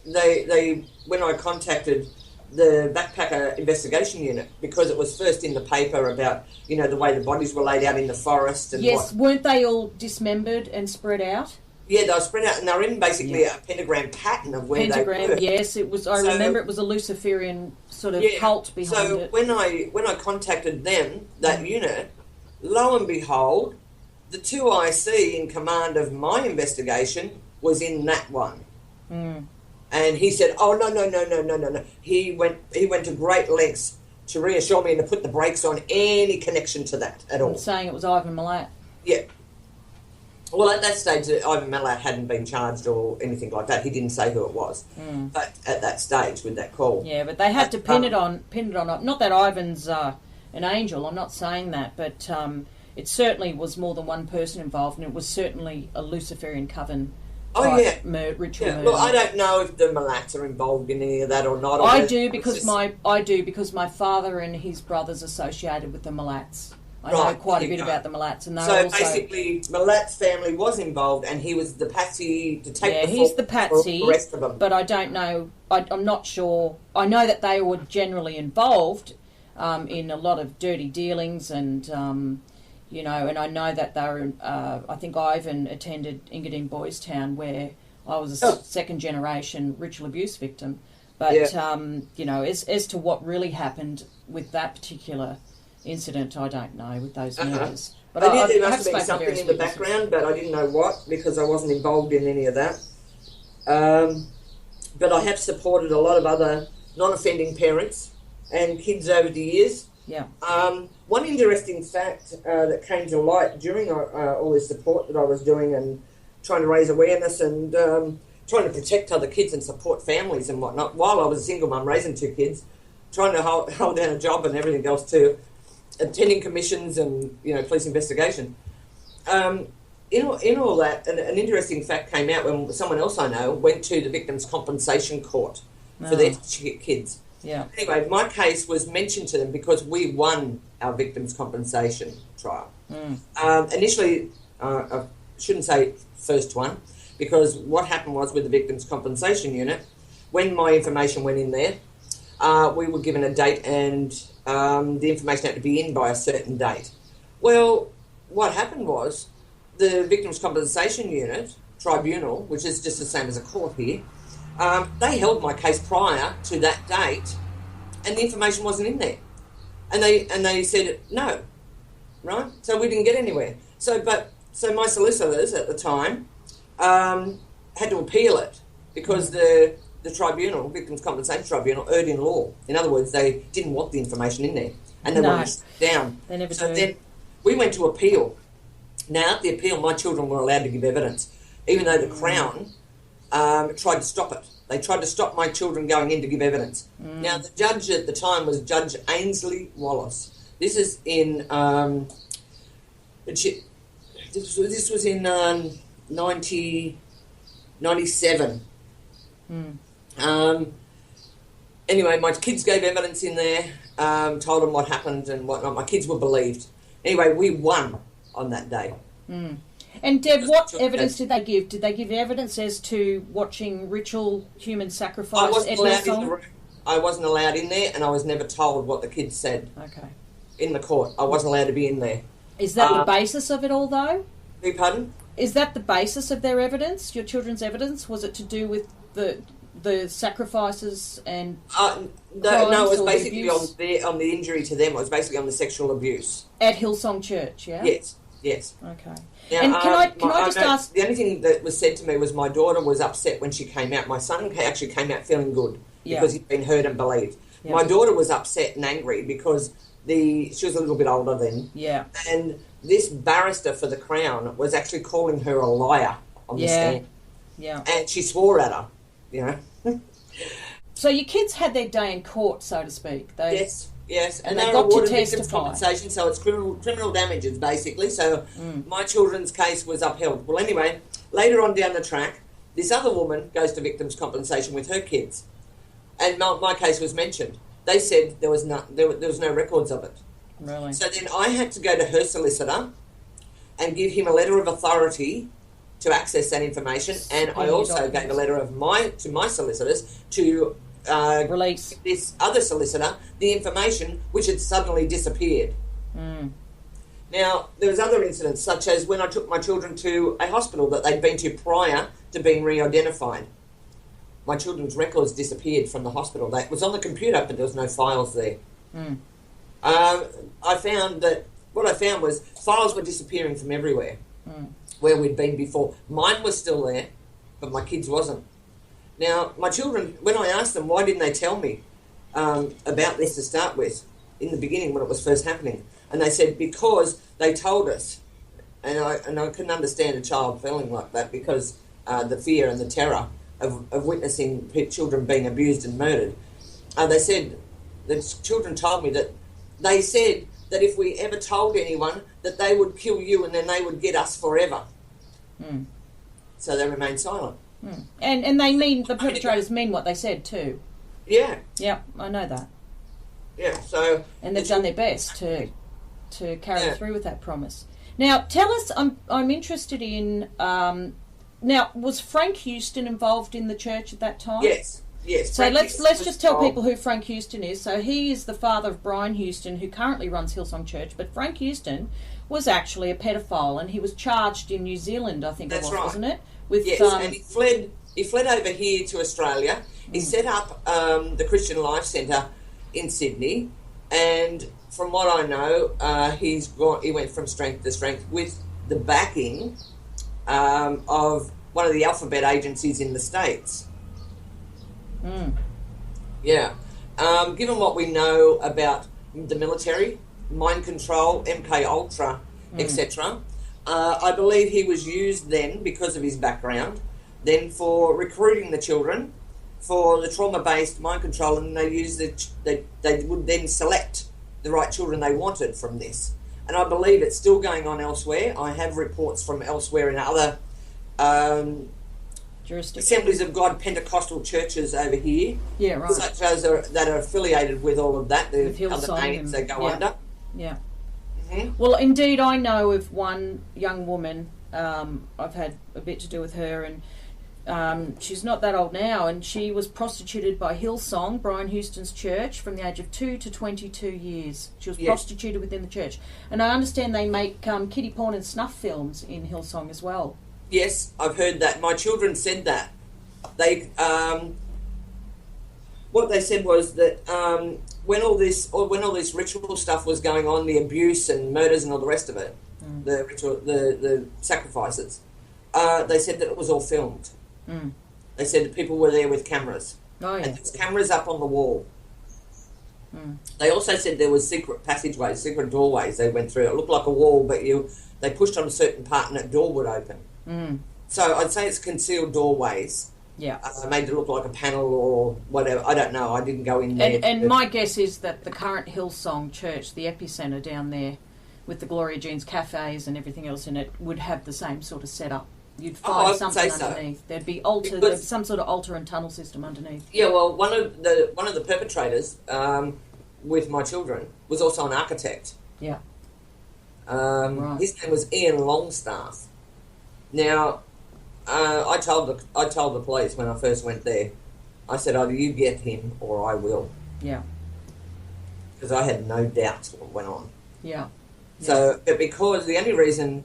They when I contacted the backpacker investigation unit, because it was first in the paper about, you know, the way the bodies were laid out in the forest and weren't they all dismembered and spread out? Yeah, they were spread out, and they were in basically a pentagram pattern of where they were. Yes, it was. I remember it was a Luciferian sort of cult behind it. So when I contacted them, that unit, lo and behold, the 2 IC in command of my investigation was in that one. And he said, "Oh no." He went to great lengths to reassure me and to put the brakes on any connection to that at all. Saying it was Ivan Milat. Yeah. Well, at that stage, Ivan Milat hadn't been charged or anything like that. He didn't say who it was. But at that stage, with that call, yeah, but they had to pin it on. Not that Ivan's an angel. I'm not saying that, but it certainly was more than one person involved, and it was certainly a Luciferian coven. Ritual murder. Well, I don't know if the Malats are involved in any of that or not. I do because my father and his brothers associated with the Malats. I know Right, quite a there you bit go. about the Malats, and they're So also... basically, Malat's family was involved, and he was the patsy to take the he's fall the patsy, for the rest of them. but I don't know, I'm not sure. I know that they were generally involved in a lot of dirty dealings and, you know, and I know that they were, I think Ivan attended Engadine Boys Town where I was a second generation ritual abuse victim. But, you know, as to what really happened with that particular incident, I don't know, with those murders. But I knew there have must have been spoken to something various in the witnesses. background, but I didn't know what because I wasn't involved in any of that. But I have supported a lot of other non-offending parents and kids over the years. Yeah. One interesting fact that came to light during all this support that I was doing and trying to raise awareness and trying to protect other kids and support families and whatnot, while I was a single mum raising 2 kids, trying to hold down a job and everything else too, attending commissions and, you know, police investigation. In all that, an interesting fact came out when someone else I know went to the Victims' Compensation Court for their kids. Yeah. Anyway, my case was mentioned to them because we won our Victims' Compensation trial. Initially, I shouldn't say first one, because what happened was with the Victims' Compensation Unit, when my information went in there, we were given a date and the information had to be in by a certain date. Well, what happened was the Victims' Compensation Unit Tribunal, which is just the same as a court here, they held my case prior to that date and the information wasn't in there. And they said no, right? So we didn't get anywhere. So my solicitors at the time had to appeal it because the tribunal, Victims' Compensation Tribunal, erred in law. In other words, they didn't want the information in there and they wanted it down. They never so do. Then we went to appeal. Now, at the appeal, my children were allowed to give evidence, even though the Crown tried to stop it. They tried to stop my children going in to give evidence. Now, the judge at the time was Judge Ainsley Wallace. This is in... this was in 1997. Anyway, my kids gave evidence in there, told them what happened and whatnot. My kids were believed. Anyway, we won on that day. And Deb, what evidence did they give? Did they give evidence as to watching ritual human sacrifice at Hillsong? I wasn't allowed in there, and I was never told what the kids said Okay. in the court. I wasn't allowed to be in there. Is that the basis of it all, though? Beg your pardon? Is that the basis of their evidence, your children's evidence? Was it to do with the sacrifices and No, it was or basically abuse? on the injury to them. It was basically on the sexual abuse. At Hillsong Church, yeah? Yes. Okay. Now, And can I just ask... The only thing that was said to me was my daughter was upset when she came out. My son actually came out feeling good because he'd been heard and believed. Yeah. My daughter was upset and angry because she was a little bit older then. Yeah. And this barrister for the Crown was actually calling her a liar on the stand. Yeah. And she swore at her, you know. So your kids had their day in court, so to speak. Yes, And they they were got to awarded victims' testify. compensation, so it's criminal damages basically. So my children's case was upheld. Well, anyway, later on down the track, this other woman goes to victims' compensation with her kids, and my case was mentioned. They said there was no records of it. Really? So then I had to go to her solicitor and give him a letter of authority to access that information, and I also gave a letter of to my solicitors to Release this other solicitor the information which had suddenly disappeared. Now, there was other incidents, such as when I took my children to a hospital that they'd been to prior to being re-identified. My children's records disappeared from the hospital. It was on the computer, but there was no files there. What I found was files were disappearing from everywhere where we'd been before. Mine was still there, but my kids wasn't. Now, my children, when I asked them why didn't they tell me about this to start with, in the beginning when it was first happening, and they said because they told us, and I couldn't understand a child feeling like that because the fear and the terror of witnessing children being abused and murdered. They said, the children told me that they said that if we ever told anyone that they would kill you and then they would get us forever. So they remained silent. and they mean, the perpetrators mean what they said too. Yeah. Yeah, I know that. Yeah, so... And they've done their best too. to carry through with that promise. Now, tell us, I'm interested in, now, was Frank Houston involved in the church at that time? Yes. So Frank let's Houston just tell was people who Frank Houston is. So he is the father of Brian Houston, who currently runs Hillsong Church, but Frank Houston was actually a pedophile, and he was charged in New Zealand, I think That's it was, right. wasn't it? With, yes, and he fled over here to Australia. He set up the Christian Life Centre in Sydney, and from what I know, he went from strength to strength with the backing of one of the alphabet agencies in the States. Yeah. Given what we know about the military, mind control, MK Ultra, etc., I believe he was used then, because of his background, then for recruiting the children for the trauma-based mind control, and they would then select the right children they wanted from this. And I believe it's still going on elsewhere. I have reports from elsewhere in other Assemblies of God Pentecostal churches over here. Yeah, right. Such as that are affiliated with all of that, the other names they go under. Yeah. Mm-hmm. Well, indeed, I know of one young woman. I've had a bit to do with her, and she's not that old now, and she was prostituted by Hillsong, Brian Houston's church, from the age of 2 to 22 years. She was prostituted within the church. And I understand they make kiddie porn and snuff films in Hillsong as well. Yes, I've heard that. My children said that. They, what they said was that when all this ritual stuff was going on, the abuse and murders and all the rest of it, the ritual, the sacrifices, they said that it was all filmed. They said that people were there with cameras. Oh, yeah. And there's cameras up on the wall. They also said there was secret passageways, secret doorways they went through. It looked like a wall, but they pushed on a certain part and that door would open. So I'd say it's concealed doorways. Yeah. Made it look like a panel or whatever. I don't know. I didn't go in there. And my guess is that the current Hillsong Church, the epicentre down there, with the Gloria Jean's cafes and everything else in it, would have the same sort of setup. You'd find something underneath. So. There'd be there'd some sort of altar and tunnel system underneath. Yeah, well, one of the perpetrators with my children was also an architect. Yeah. Right. His name was Ian Longstaff. Now, I told the police when I first went there, I said, either you get him or I will. Yeah. Because I had no doubts what went on. Yeah. So, but because the only reason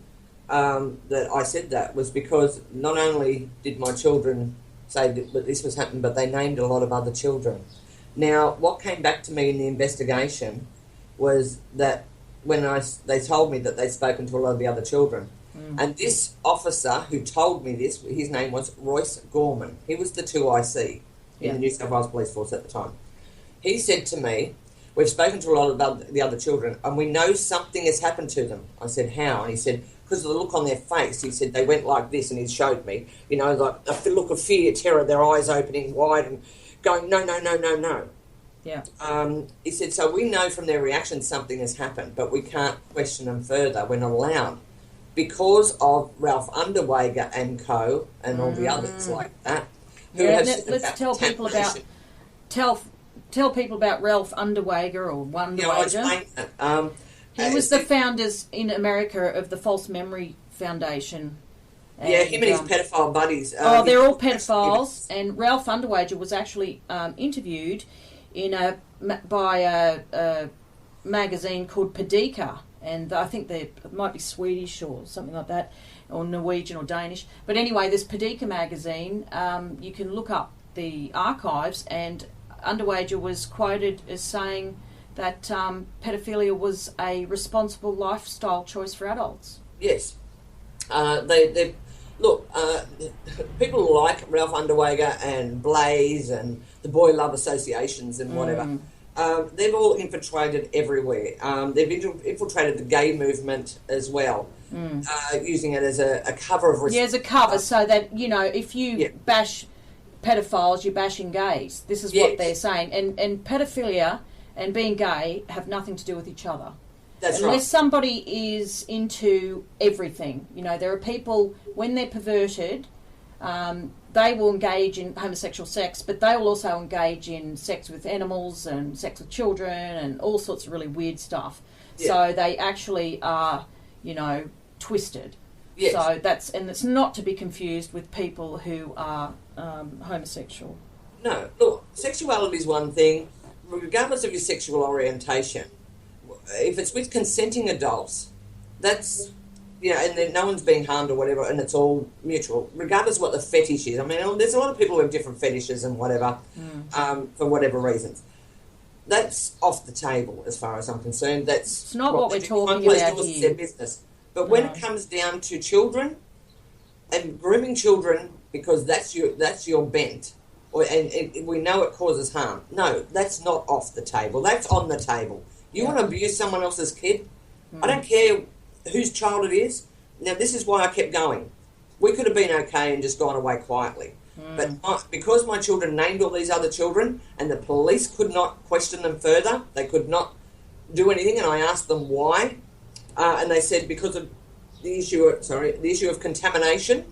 that I said that was because not only did my children say that this was happening, but they named a lot of other children. Now, what came back to me in the investigation was that when they told me that they'd spoken to a lot of the other children. And this officer who told me this, his name was Royce Gorman. He was the 2IC in the New South Wales Police Force at the time. He said to me, we've spoken to a lot of the other children and we know something has happened to them. I said, how? And he said, because of the look on their face. He said, they went like this, and he showed me, like a look of fear, terror, their eyes opening wide and going, no, no, no, no, no. Yeah. He said, so we know from their reaction something has happened, but we can't question them further. We're not allowed. Because of Ralph Underwager and co. and all the others like that. Let's tell people about tell people about Ralph Underwager or Underwager. Yeah, I'll explain that. He was the founders in America of the False Memory Foundation. And, him and his pedophile buddies. They're all pedophiles. And Ralph Underwager was actually interviewed by a magazine called Pedika. And I think it might be Swedish or something like that, or Norwegian or Danish. But anyway, this Pedika magazine, you can look up the archives, and Underwager was quoted as saying that pedophilia was a responsible lifestyle choice for adults. Yes. People like Ralph Underwager and Blaze and the Boy Love Associations and whatever. They've all infiltrated everywhere. They've infiltrated the gay movement as well, using it as a cover of... Yeah, as a cover, so that, if you bash pedophiles, you're bashing gays. This is what they're saying. And pedophilia and being gay have nothing to do with each other. That's right. Unless somebody is into everything. There are people, when they're perverted, they will engage in homosexual sex, but they will also engage in sex with animals and sex with children and all sorts of really weird stuff. Yeah. So they actually are, twisted. Yes. So it's not to be confused with people who are homosexual. No, look, sexuality is one thing, regardless of your sexual orientation. If it's with consenting adults, that's, and then no one's being harmed or whatever, and it's all mutual, regardless of what the fetish is. I mean, there's a lot of people who have different fetishes and whatever, for whatever reasons. That's off the table as far as I'm concerned. It's not what we're talking about here. It's their business. But when it comes down to children and grooming children, because that's your bent, and we know it causes harm. No, that's not off the table. That's on the table. You want to abuse someone else's kid? I don't care whose child it is. Now, this is why I kept going. We could have been okay and just gone away quietly. But because my children named all these other children and the police could not question them further, they could not do anything, and I asked them why, and they said because of the issue of contamination,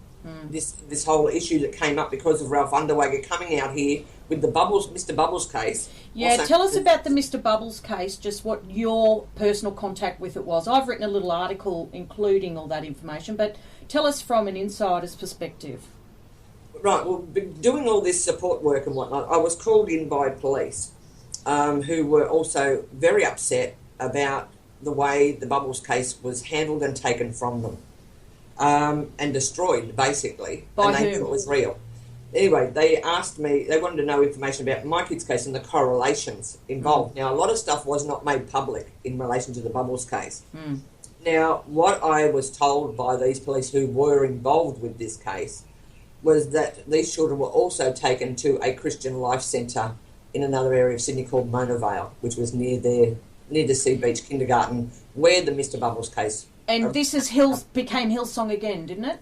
this whole issue that came up because of Ralph Underwager coming out here with the Mr. Bubbles case. Yeah, tell us about the Mr. Bubbles case, just what your personal contact with it was. I've written a little article including all that information, but tell us from an insider's perspective. Right, well, doing all this support work and whatnot, I was called in by police who were also very upset about the way the Bubbles case was handled and taken from them and destroyed, basically. By and they knew it was real. Anyway, they asked me, they wanted to know information about my kid's case and the correlations involved. Now, a lot of stuff was not made public in relation to the Bubbles case. Now, what I was told by these police who were involved with this case was that these children were also taken to a Christian life centre in another area of Sydney called Mona Vale, which was near the Sea Beach Kindergarten, where the Mr. Bubbles case... And this is became Hillsong again, didn't it?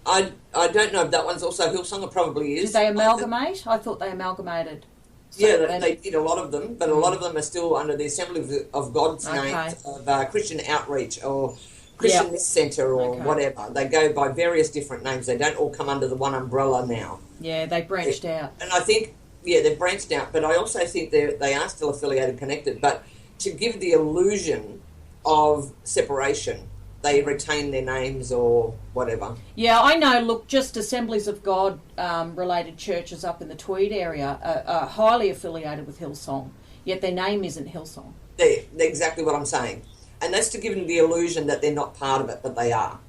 I don't know if that one's also Hillsong. It probably is. Did they amalgamate? I thought they amalgamated. So yeah, they did a lot of them, but a lot of them are still under the Assembly of God's name of Christian Outreach or Christian Centre or whatever. They go by various different names. They don't all come under the one umbrella now. Yeah, they branched out. And I think, they've branched out, but I also think they are still affiliated, connected. But to give the illusion of separation, they retain their names or whatever. Yeah, I know. Look, just Assemblies of God related churches up in the Tweed area are highly affiliated with Hillsong, yet their name isn't Hillsong. They're exactly what I'm saying. And that's to give them the illusion that they're not part of it, but they are.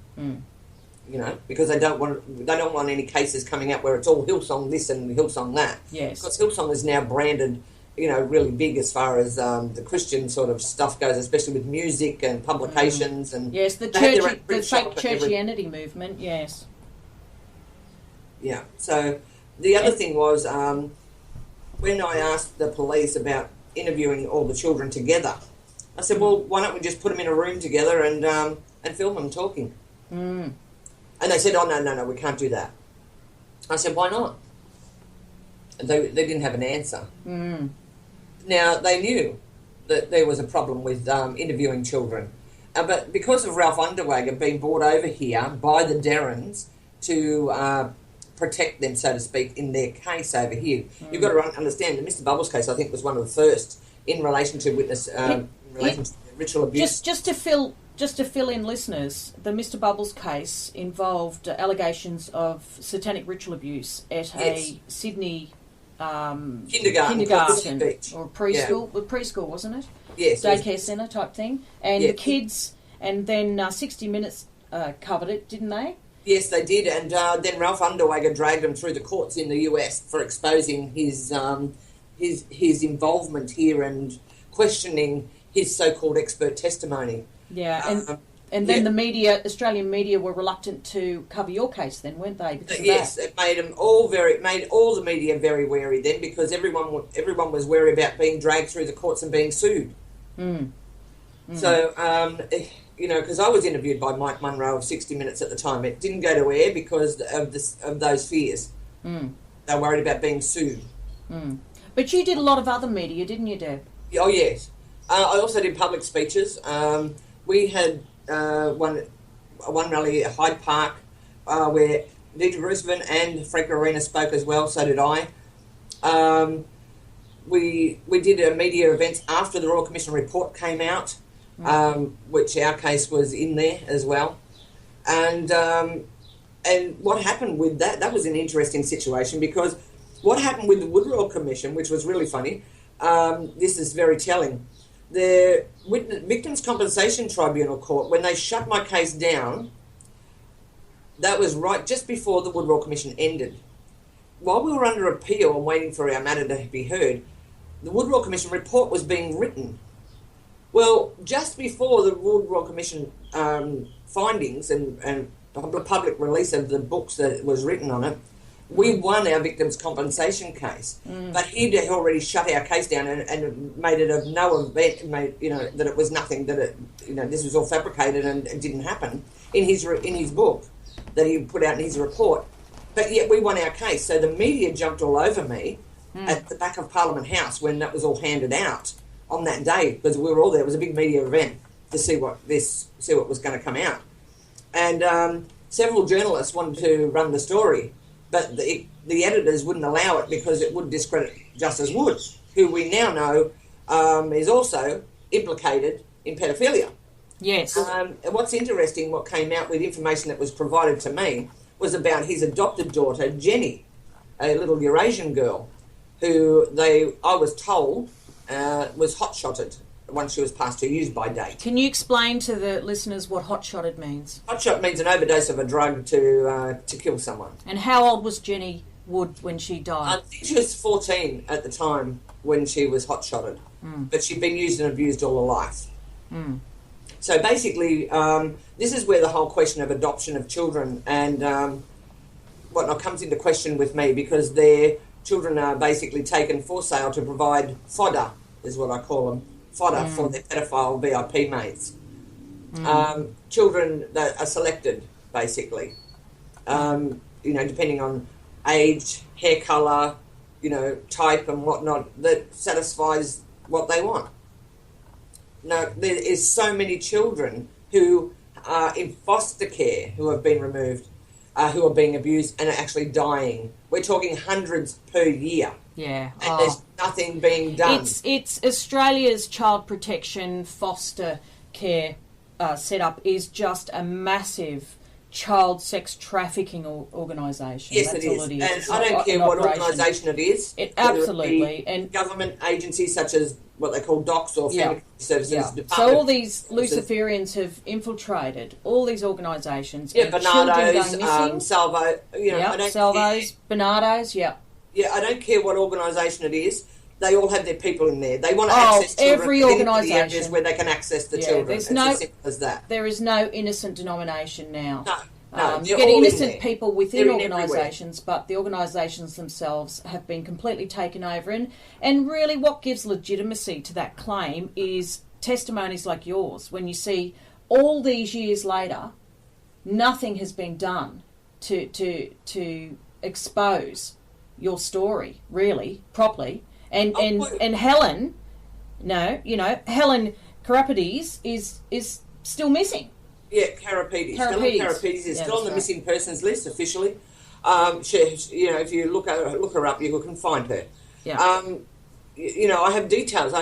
Because they don't want any cases coming out where it's all Hillsong this and Hillsong that. Yes. Because Hillsong is now branded, really big as far as the Christian sort of stuff goes, especially with music and publications and yes, the fake churchianity movement. Yes. Yeah. So the other thing was when I asked the police about interviewing all the children together, I said, well, why don't we just put them in a room together and film them talking? And they said, oh, no, we can't do that. I said, why not? And they didn't have an answer. Now, they knew that there was a problem with interviewing children. But because of Ralph Underwager being brought over here by the Derrins to protect them, so to speak, in their case over here, you've got to understand the Mr. Bubbles case, I think, was one of the first in relation to witness... ritual abuse. Just to fill in listeners, the Mr. Bubbles case involved allegations of satanic ritual abuse at a Sydney kindergarten or preschool. Yeah. Preschool, wasn't it? Yes. Daycare centre type thing. And the kids, and then 60 Minutes covered it, didn't they? Yes, they did. And then Ralph Underwager dragged them through the courts in the US for exposing his involvement here and questioning his so-called expert testimony. Yeah, and then the media, Australian media, were reluctant to cover your case then, weren't they? Yes, it made them made all the media very wary then, because everyone was wary about being dragged through the courts and being sued. So, because I was interviewed by Mike Munro of 60 Minutes at the time. It didn't go to air because of those fears. They were worried about being sued. But you did a lot of other media, didn't you, Deb? Oh, yes. I also did public speeches. We had one rally at Hyde Park where Deidre Roosevelt and Frank Arena spoke as well, so did I. We did a media events after the Royal Commission report came out, which our case was in there as well. And what happened with that was an interesting situation, because what happened with the Woodrow Commission, which was really funny, this is very telling. The Victims Compensation Tribunal Court, when they shut my case down, that was right just before the Woodrow Commission ended. While we were under appeal and waiting for our matter to be heard, the Woodrow Commission report was being written. Well, just before the Woodrow Commission findings and public release of the books that was written on it, we won our victims' compensation case. But he'd already shut our case down and made it of no event, that it was nothing, that it, this was all fabricated and it didn't happen in his book that he put out in his report. But yet we won our case. So the media jumped all over me at the back of Parliament House when that was all handed out on that day, because we were all there. It was a big media event to see what was going to come out. And several journalists wanted to run the story, but the editors wouldn't allow it because it would discredit Justice Wood, who we now know is also implicated in pedophilia. Yes. What's interesting, what came out with information that was provided to me, was about his adopted daughter, Jenny, a little Eurasian girl, who I was told was hot-shotted once she was past her use-by date. Can you explain to the listeners what hot-shotted means? Hot-shot means an overdose of a drug to kill someone. And how old was Jenny Wood when she died? I think she was 14 at the time when she was hot-shotted, but she'd been used and abused all her life. So basically, this is where the whole question of adoption of children and whatnot comes into question with me, because their children are basically taken for sale to provide fodder, is what I call them, fodder for their pedophile VIP mates. Children that are selected, basically, depending on age, hair colour, type and whatnot, that satisfies what they want. Now, there is so many children who are in foster care who have been removed, who are being abused and are actually dying. We're talking hundreds per year. Yeah. And there's nothing being done. It's Australia's child protection foster care setup is just a massive child sex trafficking organisation. Yes, That's it is. all it is. And It's I don't care what organisation it is. Absolutely. And government agencies such as what they call DOCS or Family Services Department. So all these Luciferians have infiltrated all these organisations. Yeah, and children Bernardo's, going missing. Salvo. I don't Salvos, Bernardo's, Yeah, I don't care what organisation it is. They all have their people in there. They want to access children. Every organisation where they can access the children. There's it's as simple as that. There is no innocent denomination now. No, you get innocent people within organisations, but the organisations themselves have been completely taken over. And really what gives legitimacy to that claim is testimonies like yours, when you see all these years later, nothing has been done to expose your story, really, properly. And Helen, Helen Karapides is still missing. Yeah, Karapides. Helen Karapides is still on the missing persons list officially. If you look her up, you can find her. Yeah. I have details.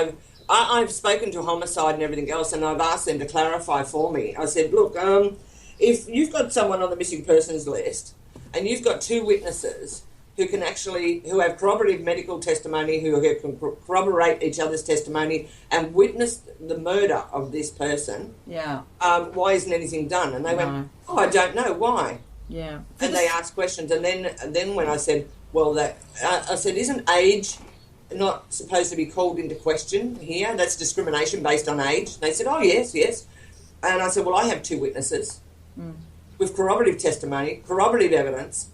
I've spoken to homicide and everything else, and I've asked them to clarify for me. I said, look, if you've got someone on the missing persons list, and you've got two witnesses who have corroborative medical testimony, who can corroborate each other's testimony and witness the murder of this person. Yeah. Why isn't anything done? And they went, I don't know why. Yeah. And they asked questions, and then when I said, I said, isn't age not supposed to be called into question here? That's discrimination based on age. And they said, oh yes. And I said, well, I have two witnesses. With corroborative testimony, corroborative evidence,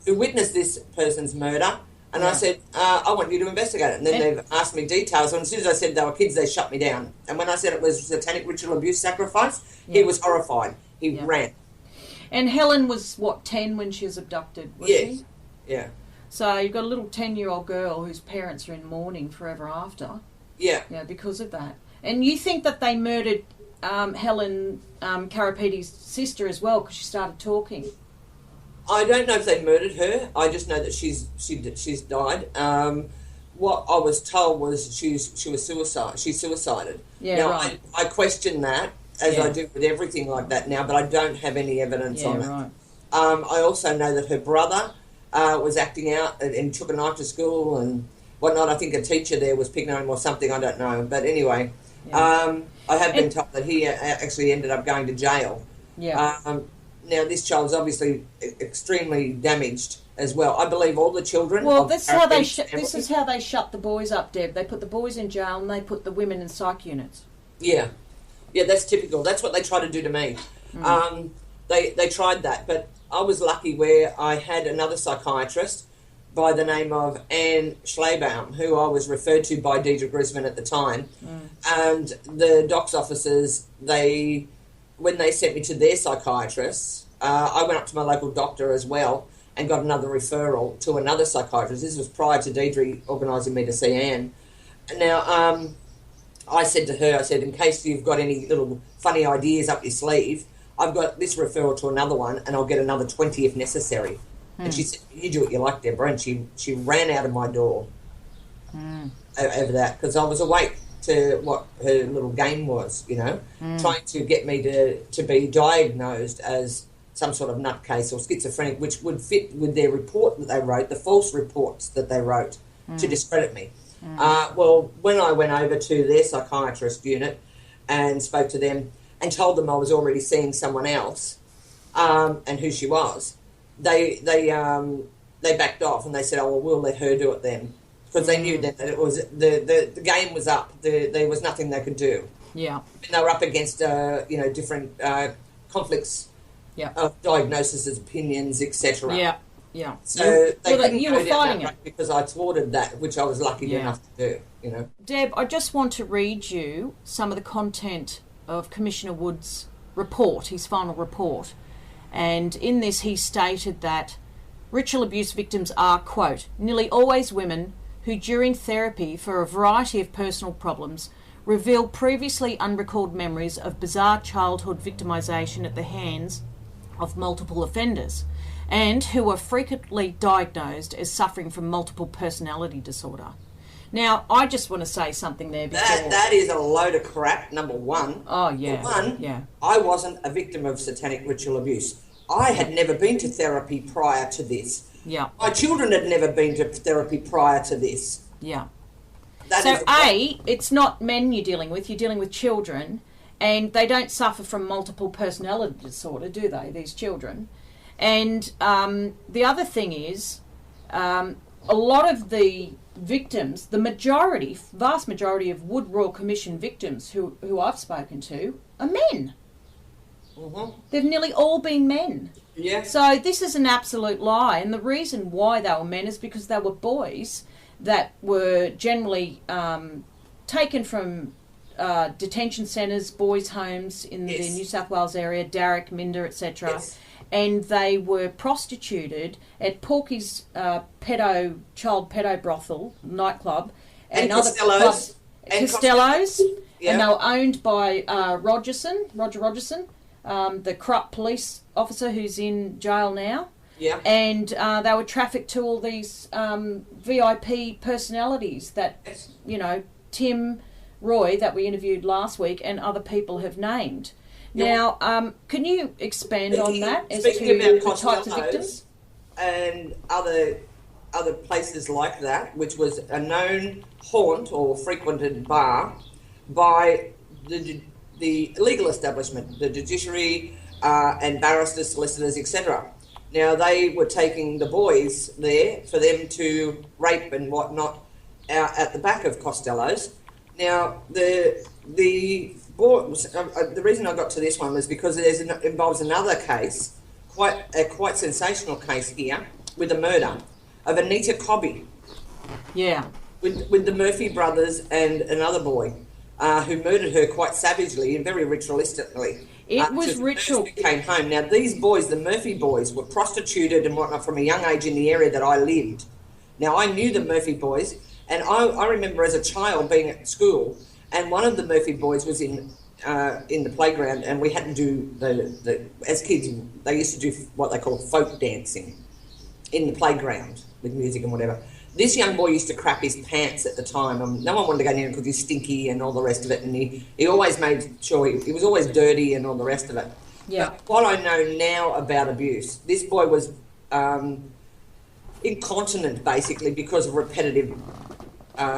who witnessed this person's murder. And I said, I want you to investigate it. And then they've asked me details. And as soon as I said they were kids, they shut me down. And when I said it was satanic ritual abuse sacrifice, he was horrified. He ran. And Helen was, 10 when she was abducted, was she? Yeah. So you've got a little 10-year-old girl whose parents are in mourning forever after. Yeah. Yeah, because of that. And you think that they murdered Helen Karapides' sister as well because she started talking? I don't know if they murdered her. I just know that she's died. What I was told was she was suicide. She suicided. Yeah, now, right. I question that, as Yeah. I do with everything like that now, but I don't have any evidence Yeah, on it. right. I also know that her brother was acting out and took a knife to school and whatnot. I think a teacher there was picking on him or something. I don't know. But anyway, Yeah. I have been told that he actually ended up going to jail. Yeah. Now, this child's obviously extremely damaged as well. I believe all the children. Well, of this is how they Arabic this is how they shut the boys up, Deb. They put the boys in jail and they put the women in psych units. Yeah, that's typical. That's what they try to do to me. They tried that, but I was lucky where I had another psychiatrist by the name of Anne Schlebaum, who I was referred to by Debra Grisman at the time, and the docs officers, when they sent me to their psychiatrists, I went up to my local doctor as well and got another referral to another psychiatrist. This was prior to Deirdre organising me to see Anne. Now, I said to her, in case you've got any little funny ideas up your sleeve, I've got this referral to another one and I'll get another 20 if necessary. And she said, you do what you like, Deborah. And she ran out of my door over that because I was awake to what her little game was, trying to get me to be diagnosed as some sort of nutcase or schizophrenic, which would fit with their report that they wrote, the false reports that they wrote to discredit me. Well, when I went over to their psychiatrist unit and spoke to them and told them I was already seeing someone else and who she was, they backed off and they said, oh, well, we'll let her do it then. Because they knew that it was the game was up. There was nothing they could do. Yeah. And they were up against different conflicts of diagnoses, opinions, etc. Yeah. Yeah. So they couldn't you go were down fighting that it road because I thwarted that, which I was lucky enough to do. Deb, I just want to read you some of the content of Commissioner Wood's report, his final report. And in this he stated that ritual abuse victims are, quote, nearly always women who during therapy for a variety of personal problems reveal previously unrecalled memories of bizarre childhood victimisation at the hands of multiple offenders and who are frequently diagnosed as suffering from multiple personality disorder. Now, I just want to say something there before... That is a load of crap, number one. Oh, yeah. For one, I wasn't a victim of satanic ritual abuse. I had never been to therapy prior to this. Yeah. My children had never been to therapy prior to this. Yeah. So, it's not men you're dealing with children, and they don't suffer from multiple personality disorder, do they, these children? And the other thing is, a lot of the victims, the vast majority of Wood Royal Commission victims who I've spoken to are men. Mm-hmm. They've nearly all been men. Yeah. So this is an absolute lie, and the reason why they were men is because they were boys that were generally taken from detention centres, boys' homes in the New South Wales area, Darrick, Minder, etc. Yes. And they were prostituted at Porky's child pedo brothel nightclub and other Costello's. Costello's. Yeah. And they were owned by Roger Rogerson, the corrupt police officer who's in jail now. Yeah. And they were trafficked to all these VIP personalities that, Tim Roy, that we interviewed last week, and other people have named. Now, can you expand on that as to the types of victims? And other places like that, which was a known haunt or frequented bar by the legal establishment, the judiciary and barristers, solicitors, etc. Now, they were taking the boys there for them to rape and whatnot out at the back of Costello's. Now, the reason I got to this one was because it involves another case, quite sensational case here, with a murder of Anita Cobby. Yeah. With the Murphy brothers and another boy who murdered her quite savagely and very ritualistically. It was ritual. Came home. Now, these boys, the Murphy boys, were prostituted and whatnot from a young age in the area that I lived. Now, I knew the Murphy boys, and I remember as a child being at school, and one of the Murphy boys was in in the playground, and we had to do as kids, they used to do what they call folk dancing in the playground with music and whatever. This young boy used to crap his pants at the time. No one wanted to go near him because he's stinky and all the rest of it, and he always made sure he was always dirty and all the rest of it. Yeah. But what I know now about abuse, this boy was incontinent basically because of repetitive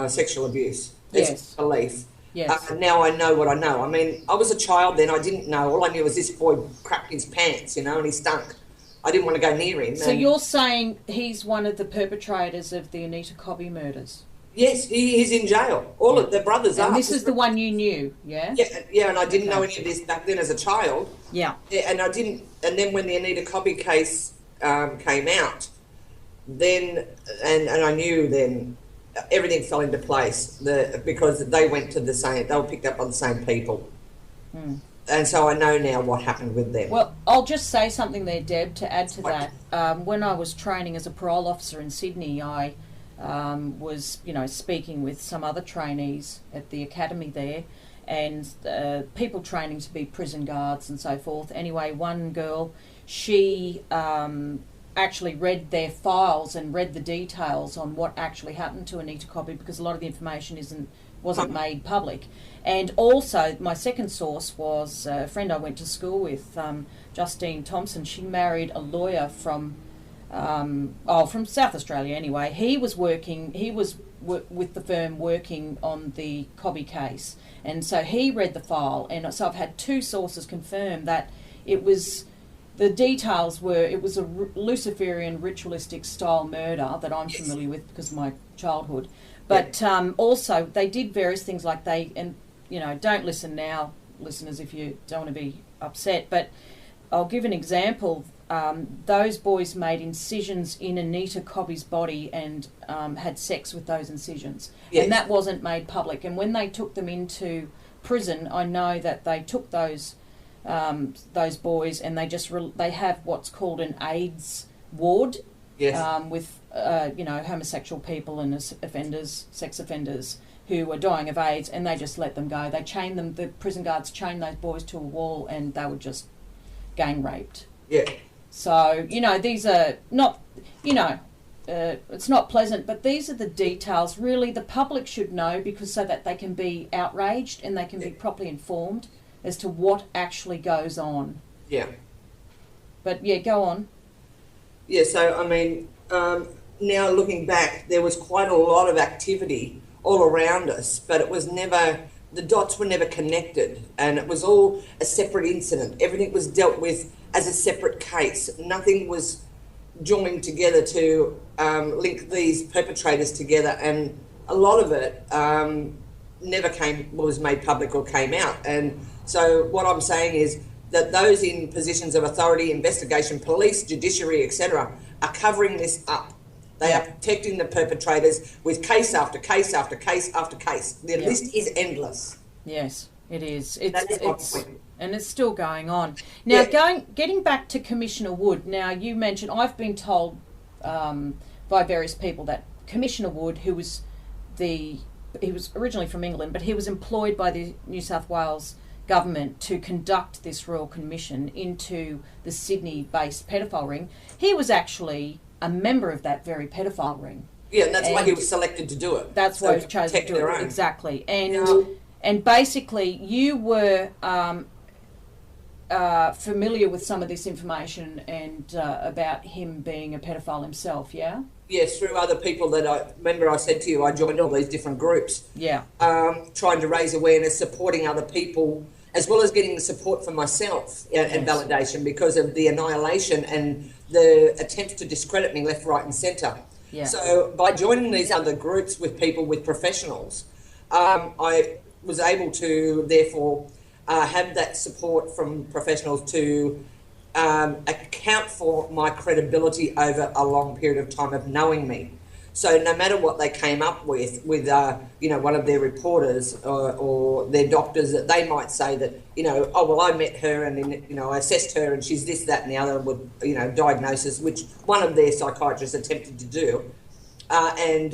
sexual abuse. It's belief. Yes. Now I know what I know. I mean, I was a child then. I didn't know. All I knew was this boy crapped his pants, you know, and he stunk. I didn't want to go near him. So you're saying he's one of the perpetrators of the Anita Cobby murders? Yes, he's in jail. All of the brothers are. And this is the one you knew, yeah? Yeah, and I didn't know any of this back then as a child. Yeah. And I didn't. And then when the Anita Cobby case came out, then and I knew then everything fell into place. Because they went to the same. They were picked up by the same people. And so I know now what happened with them. Well, I'll just say something there, Deb, to add to that. When I was training as a parole officer in Sydney, I was, speaking with some other trainees at the academy there, and people training to be prison guards and so forth. Anyway, one girl, she actually read their files and read the details on what actually happened to Anita Cobby, because a lot of the information wasn't made public. And also, my second source was a friend I went to school with, Justine Thompson. She married a lawyer from South Australia anyway. He was with the firm working on the Cobby case. And so he read the file. And so I've had two sources confirm that it was a Luciferian ritualistic style murder that I'm familiar with because of my childhood. But also they did various things like don't listen now, listeners, if you don't want to be upset, but I'll give an example. Those boys made incisions in Anita Cobby's body and had sex with those incisions. Yes. And that wasn't made public. And when they took them into prison, I know that they took those boys and they have what's called an AIDS ward. Yes. With homosexual people and sex offenders who were dying of AIDS, and they just let them go. They chained them. The prison guards chained those boys to a wall, and they were just gang raped. Yeah. So these are not, it's not pleasant, but these are the details. Really, the public should know, because so that they can be outraged and they can be properly informed as to what actually goes on. Yeah. But go on. Yeah, so I mean, now looking back, there was quite a lot of activity all around us, but the dots were never connected, and it was all a separate incident. Everything was dealt with as a separate case. Nothing was joined together to link these perpetrators together, and a lot of it never was made public or came out. And so what I'm saying is that those in positions of authority, investigation, police, judiciary, etc., are covering this up. They are protecting the perpetrators with case after case after case after case. The list is endless. Yes, it is. And it's still going on. Now, getting back to Commissioner Wood. Now, you mentioned, I've been told by various people that Commissioner Wood, he was originally from England, but he was employed by the New South Wales government to conduct this Royal Commission into the Sydney-based pedophile ring. He was actually a member of that very pedophile ring. Yeah, and that's why he was selected to do it. That's why he chose to do it. Exactly. And basically, you were familiar with some of this information and about him being a pedophile himself, yeah? Yes, through other people that I said to you, I joined all these different groups. Yeah. Trying to raise awareness, supporting other people, as well as getting the support for myself and validation because of the annihilation and the attempts to discredit me left, right and centre. Yeah. So by joining these other groups with people, with professionals, I was able to therefore have that support from professionals to account for my credibility over a long period of time of knowing me. So no matter what they came up with one of their reporters or their doctors, that they might say that, oh, well, I met her and, I assessed her and she's this, that and the other with, diagnosis, which one of their psychiatrists attempted to do. And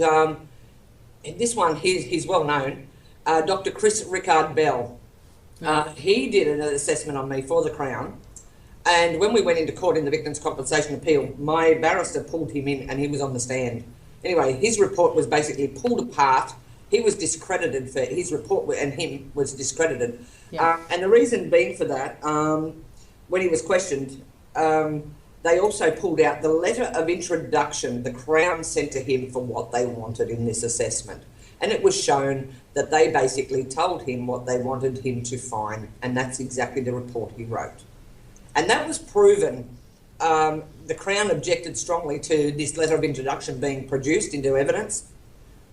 this one, he's well known, Dr. Chris Rickard Bell. He did an assessment on me for the Crown. And when we went into court in the Victims' Compensation Appeal, my barrister pulled him in and he was on the stand. Anyway, his report was basically pulled apart. He was discredited for his report, and him was discredited. Yeah. And the reason being for that, when he was questioned, they also pulled out the letter of introduction the Crown sent to him for what they wanted in this assessment. And it was shown that they basically told him what they wanted him to find, and that's exactly the report he wrote. And that was proven. The Crown objected strongly to this letter of introduction being produced into evidence.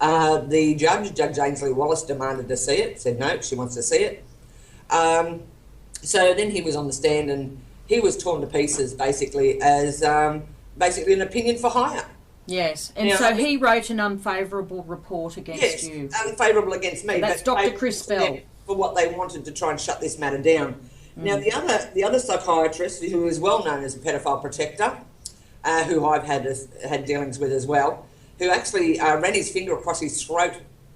The judge, Judge Ainsley Wallace, demanded to see it, said no, she wants to see it. So then he was on the stand and he was torn to pieces basically as basically an opinion for hire. Yes, and Now, so he wrote an unfavourable report against you. Yes, unfavourable against me. And that's but Dr. Chris Bell. for what they wanted to try and shut this matter down. Now, the other psychiatrist, who is well known as a pedophile protector, who I've had dealings with as well, who actually ran his finger across his throat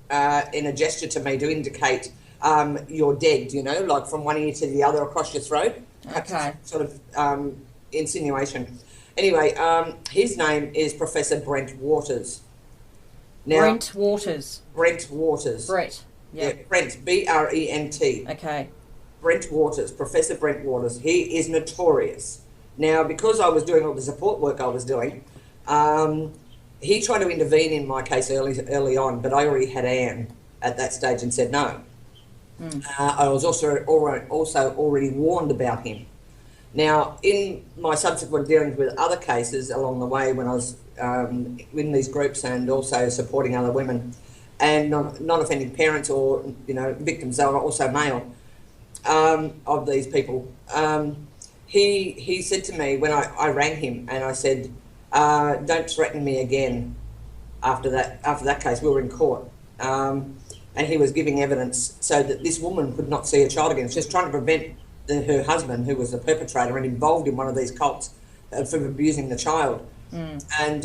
in a gesture to me to indicate you're dead, you know, like from one ear to the other across your throat. Okay. Sort of insinuation. Anyway, his name is Professor Brent Waters. Now, Brent Waters. Brent Waters. Brett. Yeah, Yep. Brent, B-R-E-N-T. Okay. Brent Waters, Professor Brent Waters. He is notorious. Now, because I was doing all the support work I was doing, he tried to intervene in my case early on, but I already had Anne at that stage and said no. I was also already warned about him. Now, in my subsequent dealings with other cases along the way when I was in these groups and also supporting other women and non-offending parents or, you know, victims that are also male of these people, he said to me when I rang him and I said, don't threaten me again after that case. We were in court. And he was giving evidence so that this woman could not see her child again. She was trying to prevent her husband, who was the perpetrator and involved in one of these cults, from abusing the child. And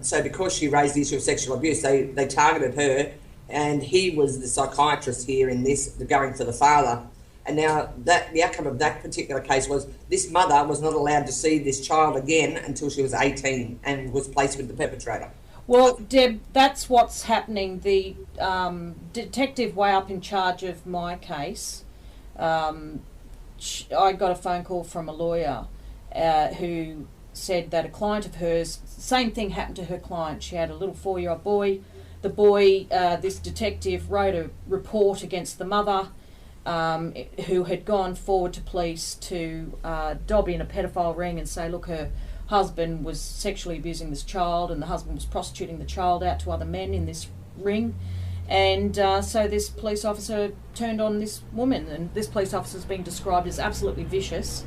so because she raised the issue of sexual abuse, they targeted her, and he was the psychiatrist here in this, going for the father. And now the outcome of that particular case was this mother was not allowed to see this child again until she was 18 and was placed with the perpetrator. Well, Deb, that's what's happening. The detective way up in charge of my case, I got a phone call from a lawyer who said that a client of hers, same thing happened to her client. She had a little 4-year-old boy. The boy, this detective wrote a report against the mother who had gone forward to police to dob in a pedophile ring and say, look, her husband was sexually abusing this child and the husband was prostituting the child out to other men in this ring. And so this police officer turned on this woman, and this police officer is being described as absolutely vicious,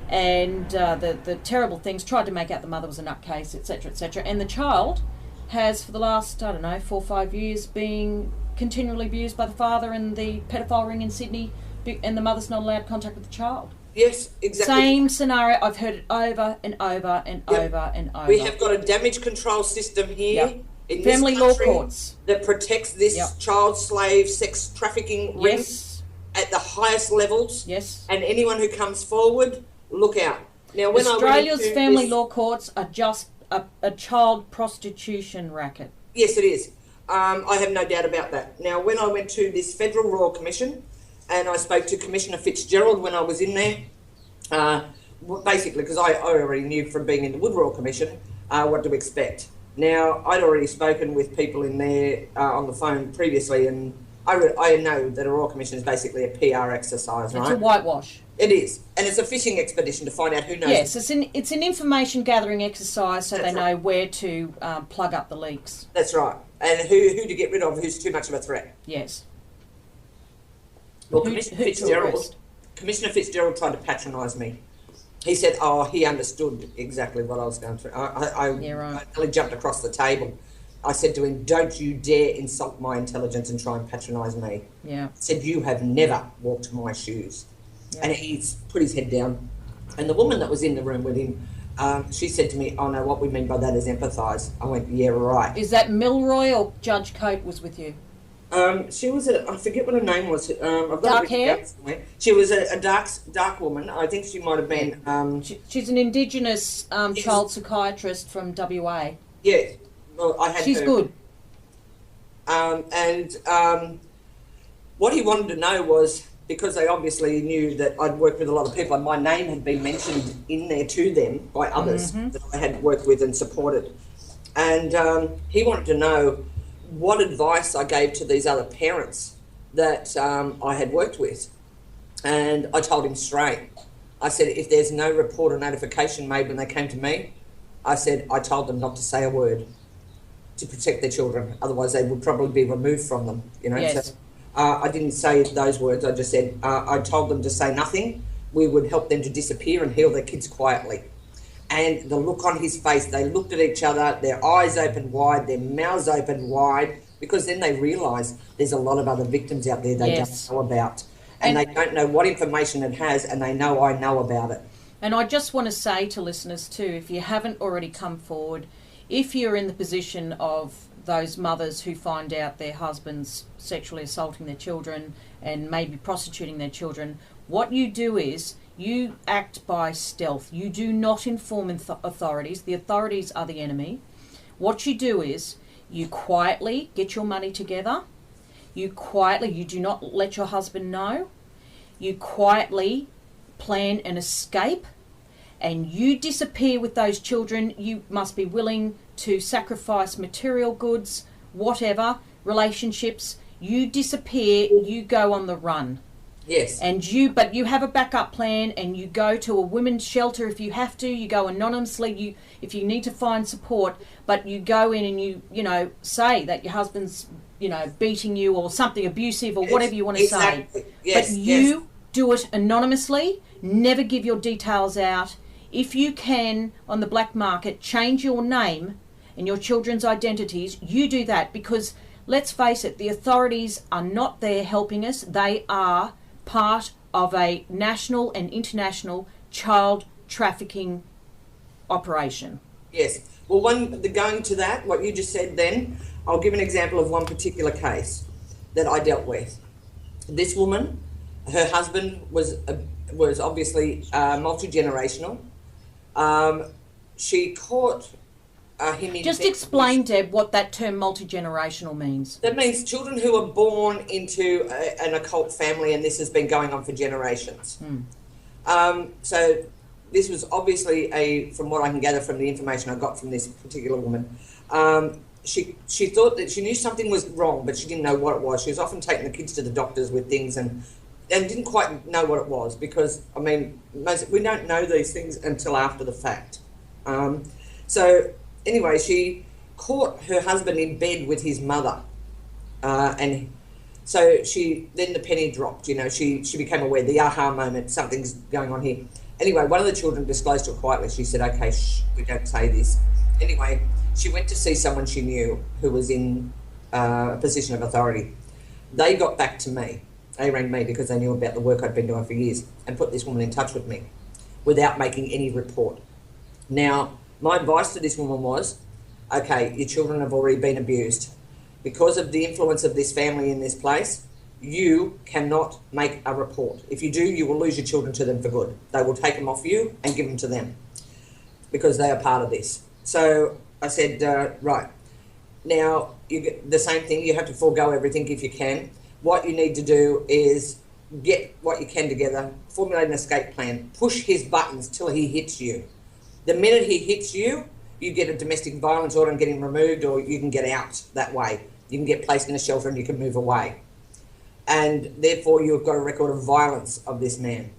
and the terrible things, tried to make out the mother was a nutcase, etc., etc. And the child has, for the last, 4 or 5 years, being continually abused by the father and the pedophile ring in Sydney, and the mother's not allowed contact with the child. Yes, exactly. Same scenario. I've heard it over and over and over and over. We have got a damage control system here in family this law country courts that protects this child slave sex trafficking ring at the highest levels. Yes. And anyone who comes forward, look out. Now, when Australia's family law courts are just a child prostitution racket. Yes, it is. I have no doubt about that. Now, when I went to this Federal Royal Commission and I spoke to Commissioner Fitzgerald when I was in there, basically because I already knew from being in the Wood Royal Commission what to expect. Now, I'd already spoken with people in there on the phone previously, and I know that a Royal Commission is basically a PR exercise, right? It's a whitewash. It is, and it's a fishing expedition to find out who knows. Yes, it's an information gathering exercise so they know where to plug up the leaks. That's right, and who to get rid of, who's too much of a threat. Yes. Well, Commissioner Fitzgerald tried to patronise me. He said, he understood exactly what I was going through. I nearly jumped across the table. I said to him, don't you dare insult my intelligence and try and patronise me. Yeah. I said, you have never walked my shoes. Yeah. And he's put his head down. And the woman that was in the room with him, she said to me, oh no, what we mean by that is empathise. I went, yeah, right. Is that Milroy or Judge Coate was with you? She was I forget what her name was. I've got Dark it written hair? down somewhere. She was a dark woman. I think she might have been. She's an Indigenous child psychiatrist from WA. Yeah, well, I had She's her. good. What he wanted to know was, because they obviously knew that I'd worked with a lot of people and my name had been mentioned in there to them by others that I had worked with and supported. And he wanted to know what advice I gave to these other parents that I had worked with. And I told him straight. I said, if there's no report or notification made when they came to me, I said, I told them not to say a word to protect their children. Otherwise, they would probably be removed from them, you know. Yes. So, I didn't say those words. I just said, I told them to say nothing. We would help them to disappear and heal their kids quietly. And the look on his face, they looked at each other, their eyes opened wide, their mouths opened wide, because then they realised there's a lot of other victims out there they Yes. don't know about. And they don't know what information it has, and they know I know about it. And I just want to say to listeners too, if you haven't already come forward, if you're in the position of those mothers who find out their husbands sexually assaulting their children and maybe prostituting their children, what you do is you act by stealth. You do not inform authorities. The authorities are the enemy. What you do is you quietly get your money together. You do not let your husband know. You quietly plan an escape and you disappear with those children. You must be willing to sacrifice material goods, whatever, relationships. You disappear, you go on the run. Yes. But you have a backup plan and you go to a women's shelter if you have to, you go anonymously, if you need to find support, but you go in and you say that your husband's, beating you or something abusive or whatever you want to say. Yes, but you do it anonymously, never give your details out. If you can, on the black market, change your name and your children's identities, you do that, because let's face it, the authorities are not there helping us. They are part of a national and international child trafficking operation. Yes. Well, going to that, what you just said then, I'll give an example of one particular case that I dealt with. This woman, her husband was obviously multi-generational. She caught him in... Just explain, Deb, what that term multi-generational means. That means children who are born into an occult family, and this has been going on for generations. So this was obviously from what I can gather from the information I got from this particular woman, she thought that she knew something was wrong, but she didn't know what it was. She was often taking the kids to the doctors with things and didn't quite know what it was, because, we don't know these things until after the fact. So anyway, she caught her husband in bed with his mother, and so then the penny dropped. She became aware, the aha moment, something's going on here. Anyway, one of the children disclosed to her quietly. She said, okay, shh, we don't say this. Anyway, she went to see someone she knew who was in a position of authority. They got back to me. They rang me because they knew about the work I'd been doing for years and put this woman in touch with me without making any report. Now, my advice to this woman was, okay, your children have already been abused. Because of the influence of this family in this place, you cannot make a report. If you do, you will lose your children to them for good. They will take them off you and give them to them because they are part of this. So I said, right, now you get the same thing. You have to forego everything if you can. What you need to do is get what you can together, formulate an escape plan, push his buttons till he hits you. The minute he hits you, you get a domestic violence order and get him removed, or you can get out that way. You can get placed in a shelter and you can move away. And therefore you've got a record of violence of this man.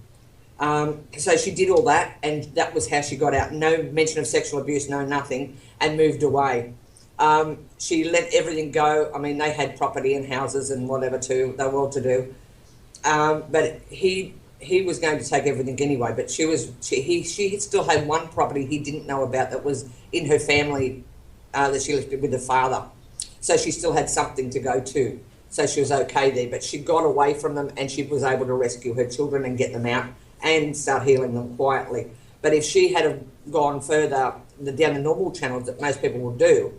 So she did all that, and that was how she got out. No mention of sexual abuse, no nothing, and moved away. She let everything go. They had property and houses and whatever too. They were well to do. But he was going to take everything anyway. But she still had one property he didn't know about that was in her family that she lived with her father. So she still had something to go to. So she was okay there. But she got away from them, and she was able to rescue her children and get them out and start healing them quietly. But if she had have gone further down the normal channels that most people will do,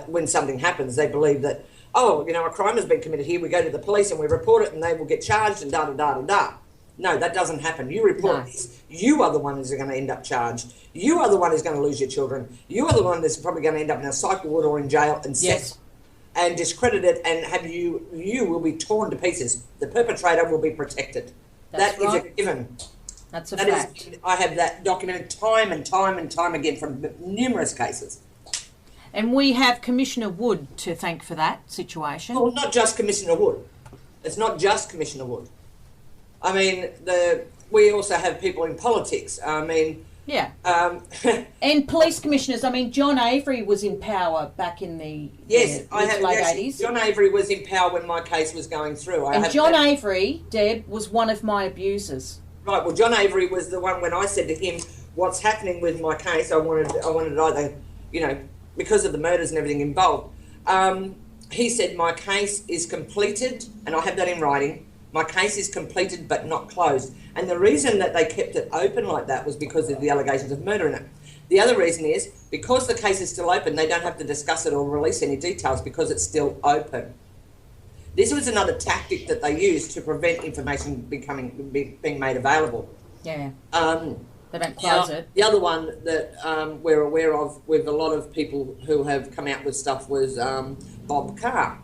when something happens, they believe that, oh, you know, a crime has been committed here, we go to the police and we report it and they will get charged and da-da-da-da-da. No, that doesn't happen. You report this. You are the one who's going to end up charged. You are the one who's going to lose your children. You are the one that's probably going to end up in a psych ward or in jail and set and discredited, and have you will be torn to pieces. The perpetrator will be protected. That is a given. That's a fact. I have that documented time and time and time again from numerous cases. And we have Commissioner Wood to thank for that situation. Well, not just Commissioner Wood. It's not just Commissioner Wood. I mean, we also have people in politics. I mean... Yeah. And police commissioners. I mean, John Avery was in power back in the late 80s. John Avery was in power when my case was going through. John Avery, Deb, was one of my abusers. Right, well, John Avery was the one when I said to him, what's happening with my case, I wanted either, you know, because of the murders and everything involved. He said, my case is completed, and I have that in writing, my case is completed but not closed. And the reason that they kept it open like that was because of the allegations of murder in it. The other reason is, because the case is still open, they don't have to discuss it or release any details because it's still open. This was another tactic that they used to prevent information being made available. Yeah. They don't close it. The other one that we're aware of with a lot of people who have come out with stuff was Bob Carr,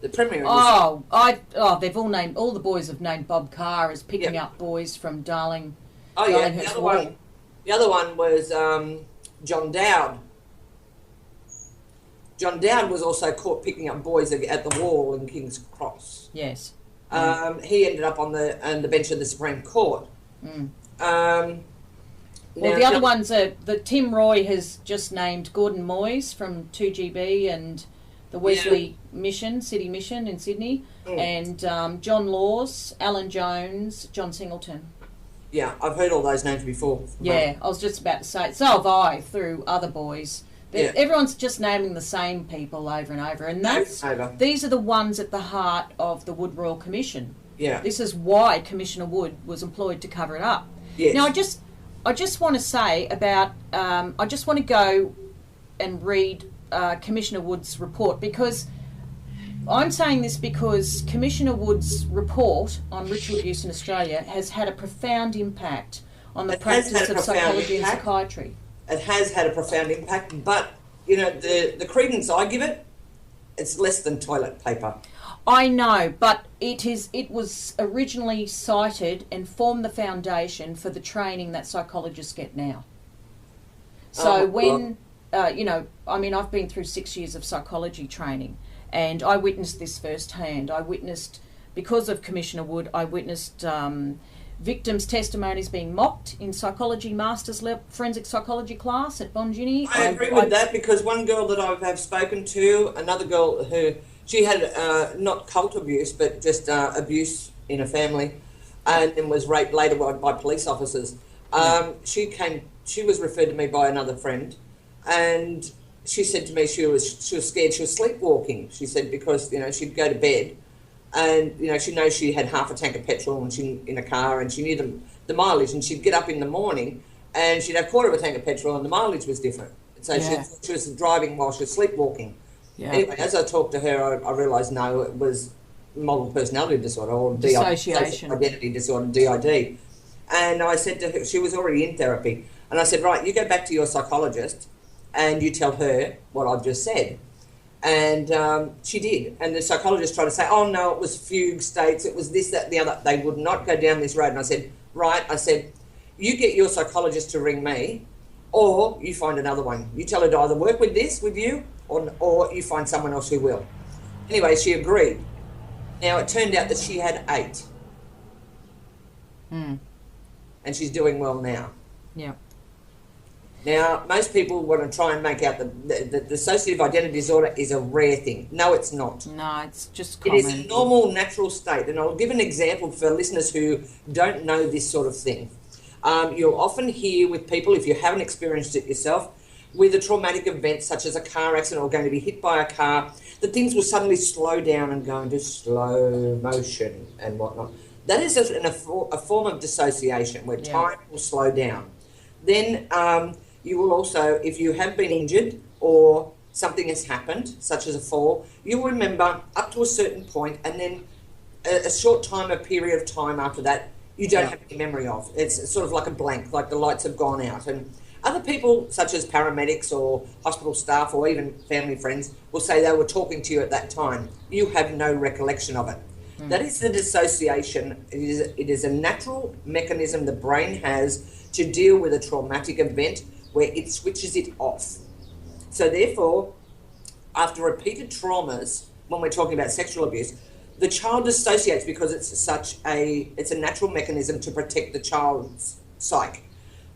the Premier. They've all named, all the boys have named Bob Carr as picking up boys from Darling. Oh yeah, the other one was John Dowd. John Dowd was also caught picking up boys at the wall in King's Cross. Yes. He ended up on the bench of the Supreme Court. Well, the other ones are Tim Roy has just named Gordon Moyes from 2GB and the Wesley Mission, City Mission in Sydney, and John Laws, Alan Jones, John Singleton. Yeah, I've heard all those names before. Yeah, I was just about to say it. So have I, through other boys. Everyone's just naming the same people over and over, and these are the ones at the heart of the Wood Royal Commission. Yeah. This is why Commissioner Wood was employed to cover it up. Yes. Now, I just want to say about, I just want to go and read Commissioner Wood's report, because I'm saying this because Commissioner Wood's report on ritual abuse in Australia has had a profound impact on the practice of psychology and psychiatry. It has had a profound impact, but, you know, the credence I give it, it's less than toilet paper. I know, but it was originally cited and formed the foundation for the training that psychologists get now. So you know, I mean, I've been through 6 years of psychology training, and I witnessed this firsthand. Because of Commissioner Wood, I witnessed victims' testimonies being mocked in psychology master's level forensic psychology class at Bongini. I agree with that, because one girl that I've spoken to, another girl who, she had not cult abuse, but just abuse in a family, and then was raped later by police officers. She was referred to me by another friend, and she said to me she was scared. She was sleepwalking. She said, because, you know, she'd go to bed, and, you know, she knows she had half a tank of petrol and she in a car, and she knew the mileage, and she'd get up in the morning and she'd have a quarter of a tank of petrol and the mileage was different. So she was driving while she was sleepwalking. Yeah. Anyway, as I talked to her, I realised, no, it was multiple personality disorder, or dissociation, identity disorder, DID. And I said to her, she was already in therapy, and I said, right, you go back to your psychologist and you tell her what I've just said. And she did. And the psychologist tried to say, oh, no, it was fugue states, it was this, that, and the other. They would not go down this road. And I said, right, you get your psychologist to ring me, or you find another one. You tell her to either work with you, or you find someone else who will. Anyway, she agreed. Now, it turned out that she had 8. And she's doing well now. Yeah. Now, most people want to try and make out the dissociative identity disorder is a rare thing. No, it's not. No, it's just common. It is a normal, natural state. And I'll give an example for listeners who don't know this sort of thing. You'll often hear with people, if you haven't experienced it yourself, with a traumatic event such as a car accident or going to be hit by a car, that things will suddenly slow down and go into slow motion and whatnot. That is a form of dissociation where time will slow down. Then you will also, if you have been injured or something has happened, such as a fall, you'll remember up to a certain point, and then a short time, a period of time after that, you don't have any memory of. It's sort of like a blank, like the lights have gone out. And other people, such as paramedics or hospital staff or even family friends, will say they were talking to you at that time. You have no recollection of it. That is the dissociation. It is a natural mechanism the brain has to deal with a traumatic event where it switches it off. So therefore, after repeated traumas, when we're talking about sexual abuse, the child dissociates because it's a natural mechanism to protect the child's psyche,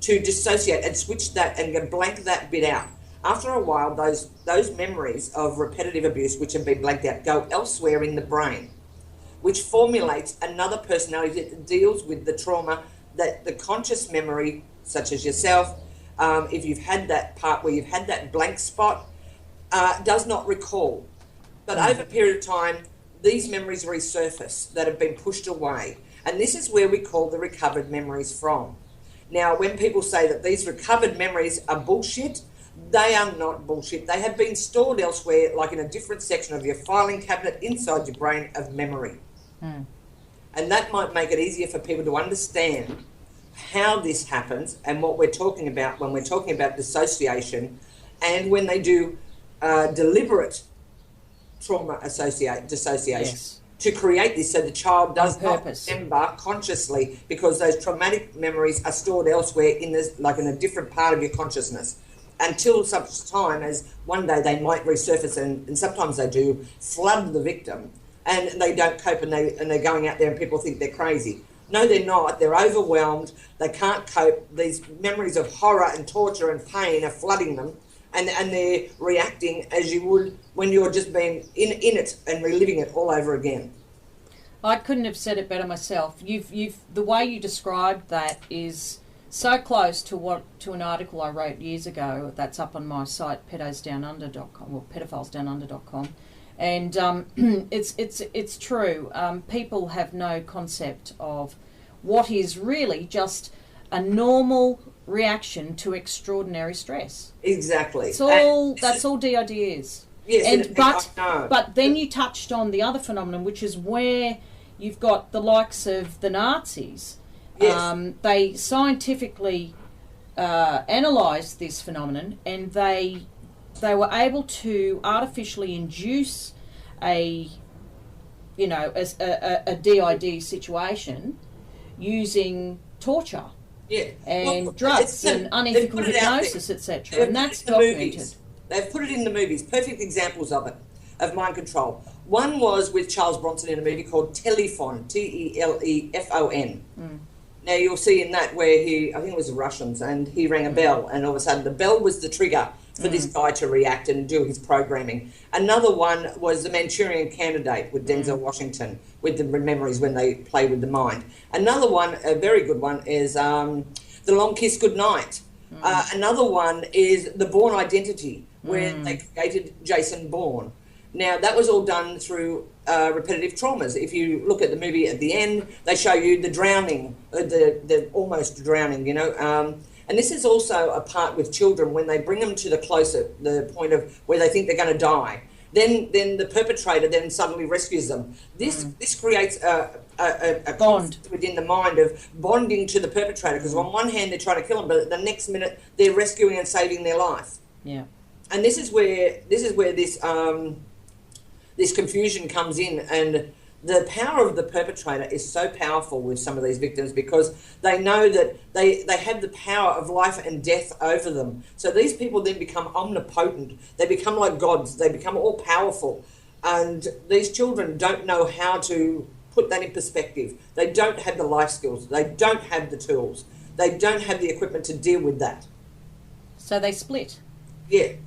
to dissociate and switch that and blank that bit out. After a while, those memories of repetitive abuse which have been blanked out go elsewhere in the brain, which formulates another personality that deals with the trauma that the conscious memory, such as yourself, if you've had that part where you've had that blank spot, does not recall. But over a period of time, these memories resurface that have been pushed away. And this is where we call the recovered memories from. Now, when people say that these recovered memories are bullshit, they are not bullshit. They have been stored elsewhere, like in a different section of your filing cabinet inside your brain of memory. And that might make it easier for people to understand how this happens and what we're talking about when we're talking about dissociation, and when they do deliberate trauma dissociation to create this, so the child does not remember consciously, because those traumatic memories are stored elsewhere in this, like in a different part of your consciousness, until such time as one day they might resurface, and sometimes they do flood the victim, and they don't cope, and they're going out there and people think they're crazy. No, they're not. They're overwhelmed. They can't cope. These memories of horror and torture and pain are flooding them, and they're reacting as you would when you're just being in it and reliving it all over again. I couldn't have said it better myself. The way you described that is so close to an article I wrote years ago that's up on my site, pedosdownunder.com, or pedophilesdownunder.com. And it's true. People have no concept of what is really just a normal reaction to extraordinary stress. Exactly. That's all DID is. Yes, but then you touched on the other phenomenon, which is where you've got the likes of the Nazis. Yes. They scientifically analysed this phenomenon, and they were able to artificially induce a DID situation using torture and drugs and unethical hypnosis, etc. And that's documented. They've put it in the movies. Perfect examples of it, of mind control. One was with Charles Bronson in a movie called Telefon, Telefon. Now you'll see in that where I think it was the Russians, and he rang a bell, and all of a sudden the bell was the trigger for this guy to react and do his programming. Another one was The Manchurian Candidate with Denzel Washington, with the memories when they play with the mind. Another one, a very good one, is The Long Kiss Goodnight. Another one is The Bourne Identity, where they created Jason Bourne. Now, that was all done through repetitive traumas. If you look at the movie at the end, they show you the drowning, the almost drowning, and this is also a part with children when they bring them to the point of where they think they're going to die. Then the perpetrator then suddenly rescues them. This creates a bond within the mind of bonding to the perpetrator, because on one hand they're trying to kill them, but the next minute they're rescuing and saving their life. Yeah. And this is where this confusion comes in, and the power of the perpetrator is so powerful with some of these victims, because they know that they have the power of life and death over them. So these people then become omnipotent. They become like gods. They become all powerful. And these children don't know how to put that in perspective. They don't have the life skills. They don't have the tools. They don't have the equipment to deal with that. So they split. Yeah.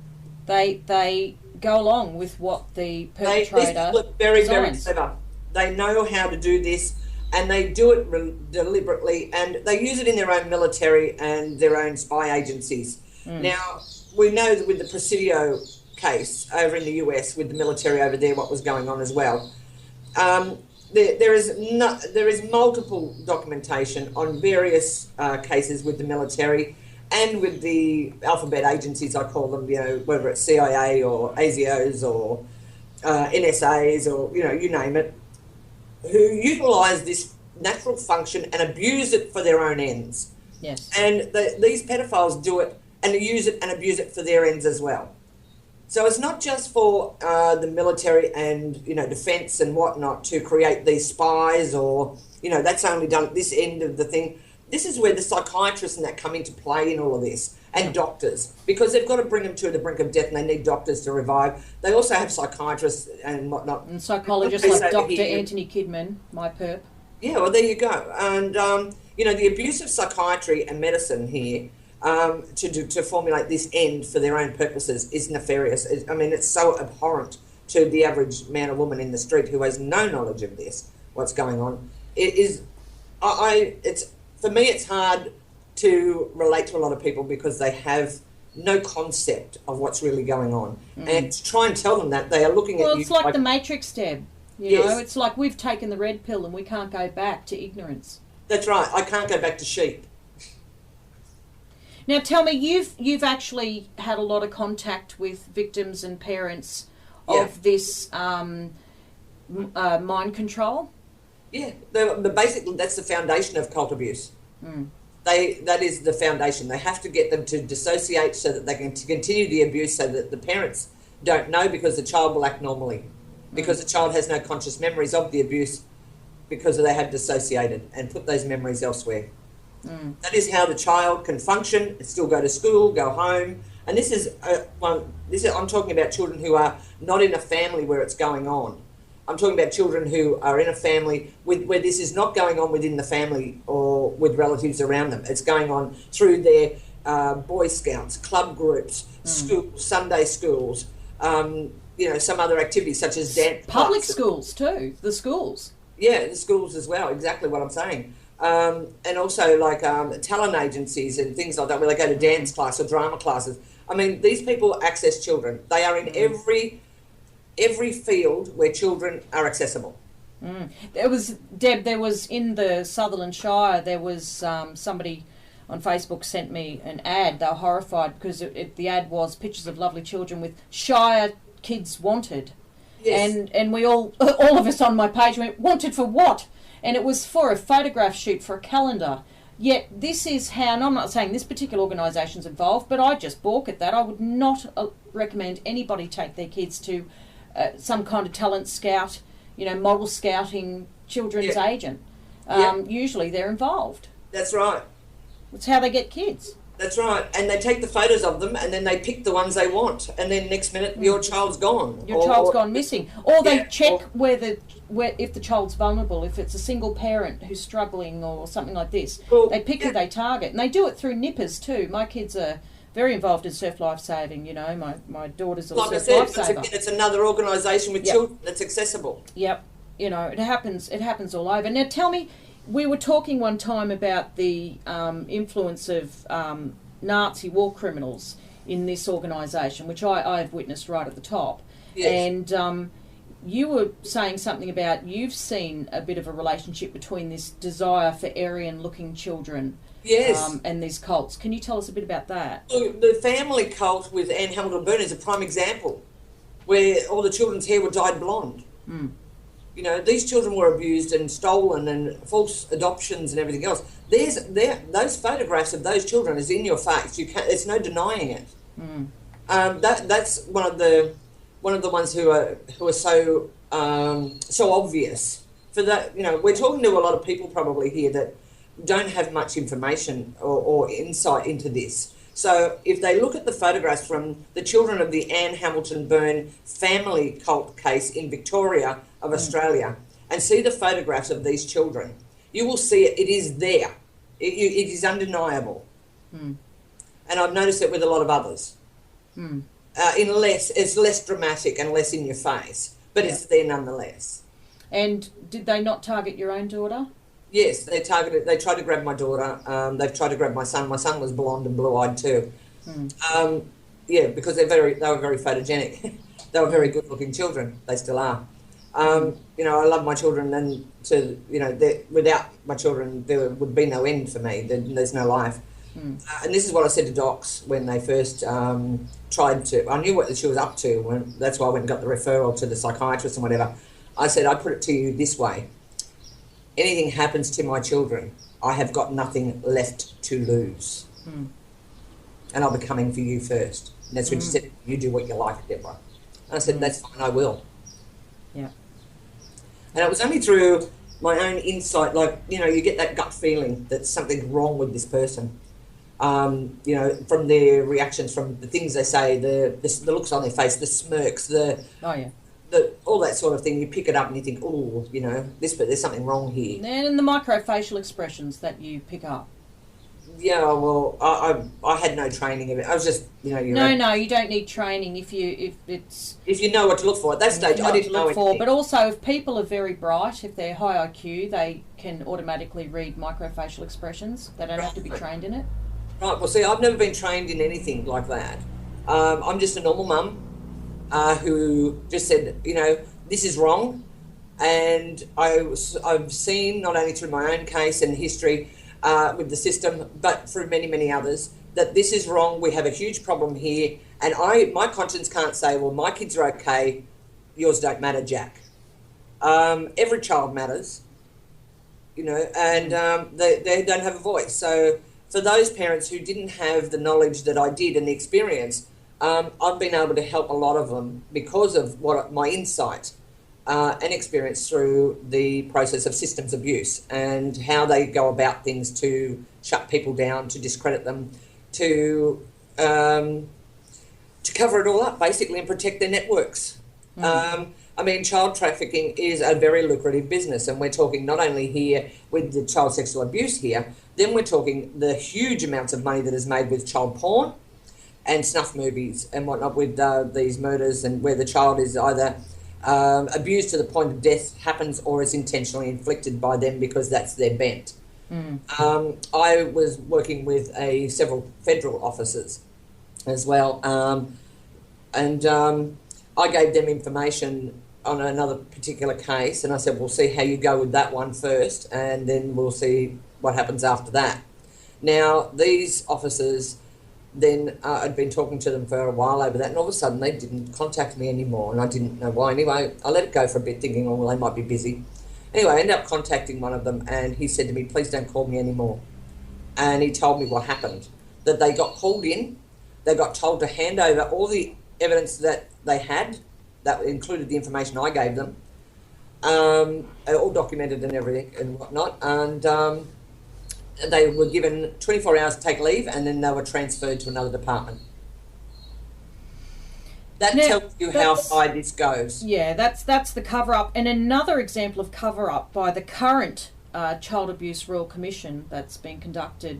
They go along with what the perpetrator These people are very, designs. very clever. They know how to do this, and they do it deliberately, and they use it in their own military and their own spy agencies. Now, we know that with the Presidio case over in the US, with the military over there, what was going on as well. There is multiple documentation on various cases with the military, and with the alphabet agencies, I call them, whether it's CIA or ASIOs or NSAs or, you name it, who utilise this natural function and abuse it for their own ends. Yes. And these pedophiles do it and use it and abuse it for their ends as well. So it's not just for the military and, defence and whatnot to create these spies or, that's only done at this end of the thing. This is where the psychiatrists and that come into play in all of this, and doctors, because they've got to bring them to the brink of death and they need doctors to revive. They also have psychiatrists and whatnot. And psychologists like Dr. Anthony Kidman, my perp. Yeah, well, there you go. And, the abuse of psychiatry and medicine here to formulate this end for their own purposes is nefarious. It's so abhorrent to the average man or woman in the street who has no knowledge of this, what's going on. It is, for me, it's hard to relate to a lot of people because they have no concept of what's really going on. And to try and tell them that, they are looking at you. Well, it's like the Matrix, Deb. Yes. It's like we've taken the red pill and we can't go back to ignorance. That's right. I can't go back to sheep. Now, tell me, you've actually had a lot of contact with victims and parents of this mind control. Yeah, basically that's the foundation of cult abuse. That is the foundation. They have to get them to dissociate so that they can continue the abuse, so that the parents don't know, because the child will act normally, because the child has no conscious memories of the abuse, because they have dissociated and put those memories elsewhere. That is how the child can function, still go to school, go home. And this is I'm talking about children who are not in a family where it's going on. I'm talking about children who are in a family where this is not going on within the family or with relatives around them. It's going on through their Boy Scouts, club groups, schools, Sunday schools, some other activities such as dance. Public schools too, the schools. Yeah, the schools as well, exactly what I'm saying. And also like talent agencies and things like that, where they go to dance class or drama classes. These people access children. They are in every field where children are accessible. There was in the Sutherland Shire, there was somebody on Facebook sent me an ad. They were horrified because the ad was pictures of lovely children with Shire kids wanted. Yes. And we all of us on my page went, wanted for what? And it was for a photograph shoot for a calendar. Yet this is how, and I'm not saying this particular organisation's involved, but I just balk at that. I would not recommend anybody take their kids to some kind of talent scout, model scouting children's agent. Usually they're involved. That's right. That's how they get kids. That's right. And they take the photos of them and then they pick the ones they want. And then next minute your child's gone. Your child's gone missing. Or they check where if the child's vulnerable, if it's a single parent who's struggling or something like this. Well, they pick who they target. And they do it through nippers too. My kids are very involved in surf life saving, my daughter's a surf life saver. It's another organisation with children that's accessible. Yep. It happens all over. Now tell me, we were talking one time about the influence of Nazi war criminals in this organisation, which I've witnessed right at the top. Yes. And you were saying something about you've seen a bit of a relationship between this desire for Aryan-looking children and these cults. Can you tell us a bit about that? The family cult with Anne Hamilton Byrne is a prime example, where all the children's hair were dyed blonde. These children were abused and stolen and false adoptions and everything else. Those photographs of those children is in your face. There's no denying it. That's one of the ones who are so obvious. For that, we're talking to a lot of people probably here that don't have much information or insight into this. So if they look at the photographs from the children of the Anne Hamilton Byrne family cult case in Victoria of Australia and see the photographs of these children, you will see it is there. It is undeniable. And I've noticed it with a lot of others. It's less dramatic and less in your face, but it's there nonetheless. And did they not target your own daughter? Yes, they targeted. They tried to grab my daughter. They've tried to grab my son. My son was blonde and blue-eyed too. Because they were very photogenic. They were very good-looking children. They still are. I love my children, and without my children, there would be no end for me. There's no life. And this is what I said to docs when they first tried to. I knew what she was up to. That's why I went and got the referral to the psychiatrist and whatever. I said, I put it to you this way. Anything happens to my children, I have got nothing left to lose. And I'll be coming for you first. And that's when she said, you do what you like, Debra. And I said, that's fine, I will. Yeah. And it was only through my own insight, like, you know, you get that gut feeling that something's wrong with this person. You know, from their reactions, from the things they say, the looks on their face, the smirks, all that sort of thing. You pick it up and you think, oh, you know, but there's something wrong here. And the microfacial expressions that you pick up. Yeah, well, I had no training of it. I was just, you know, No, you don't need training if you know what to look for. At that stage, I didn't know anything. But also, if people are very bright, if they're high IQ, they can automatically read microfacial expressions. They don't have to be trained in it. Right. Well, see, I've never been trained in anything like that. I'm just a normal mum who just said, you know, this is wrong, and I've seen not only through my own case and history. With the system, but through many, many others, that this is wrong. We have a huge problem here, and my conscience can't say, well, my kids are okay, yours don't matter, Jack. Every child matters, you know, and they don't have a voice. So for those parents who didn't have the knowledge that I did and the experience, I've been able to help a lot of them because of my insight. And experience through the process of systems abuse and how they go about things to shut people down, to discredit them, to cover it all up, basically, and protect their networks. I mean, child trafficking is a very lucrative business, and we're talking not only here with the child sexual abuse here, then we're talking the huge amounts of money that is made with child porn and snuff movies and whatnot with these murders, and where the child is either abused to the point of death happens or is intentionally inflicted by them because that's their bent. I was working with several federal officers as well, and I gave them information on another particular case, and I said, we'll see how you go with that one first, and then we'll see what happens after that. Now, these officers... Then I'd been talking to them for a while over that, and all of a sudden they didn't contact me anymore, and I didn't know why. Anyway, I let it go for a bit, thinking, oh, well, they might be busy. Anyway, I ended up contacting one of them, and he said to me, please don't call me anymore. And he told me what happened, that they got called in, they got told to hand over all the evidence that they had, that included the information I gave them, all documented and everything and whatnot, and they were given 24 hours to take leave, and then they were transferred to another department. That tells you how high this goes. Yeah, that's the cover-up. And another example of cover-up by the current Child Abuse Royal Commission that's been conducted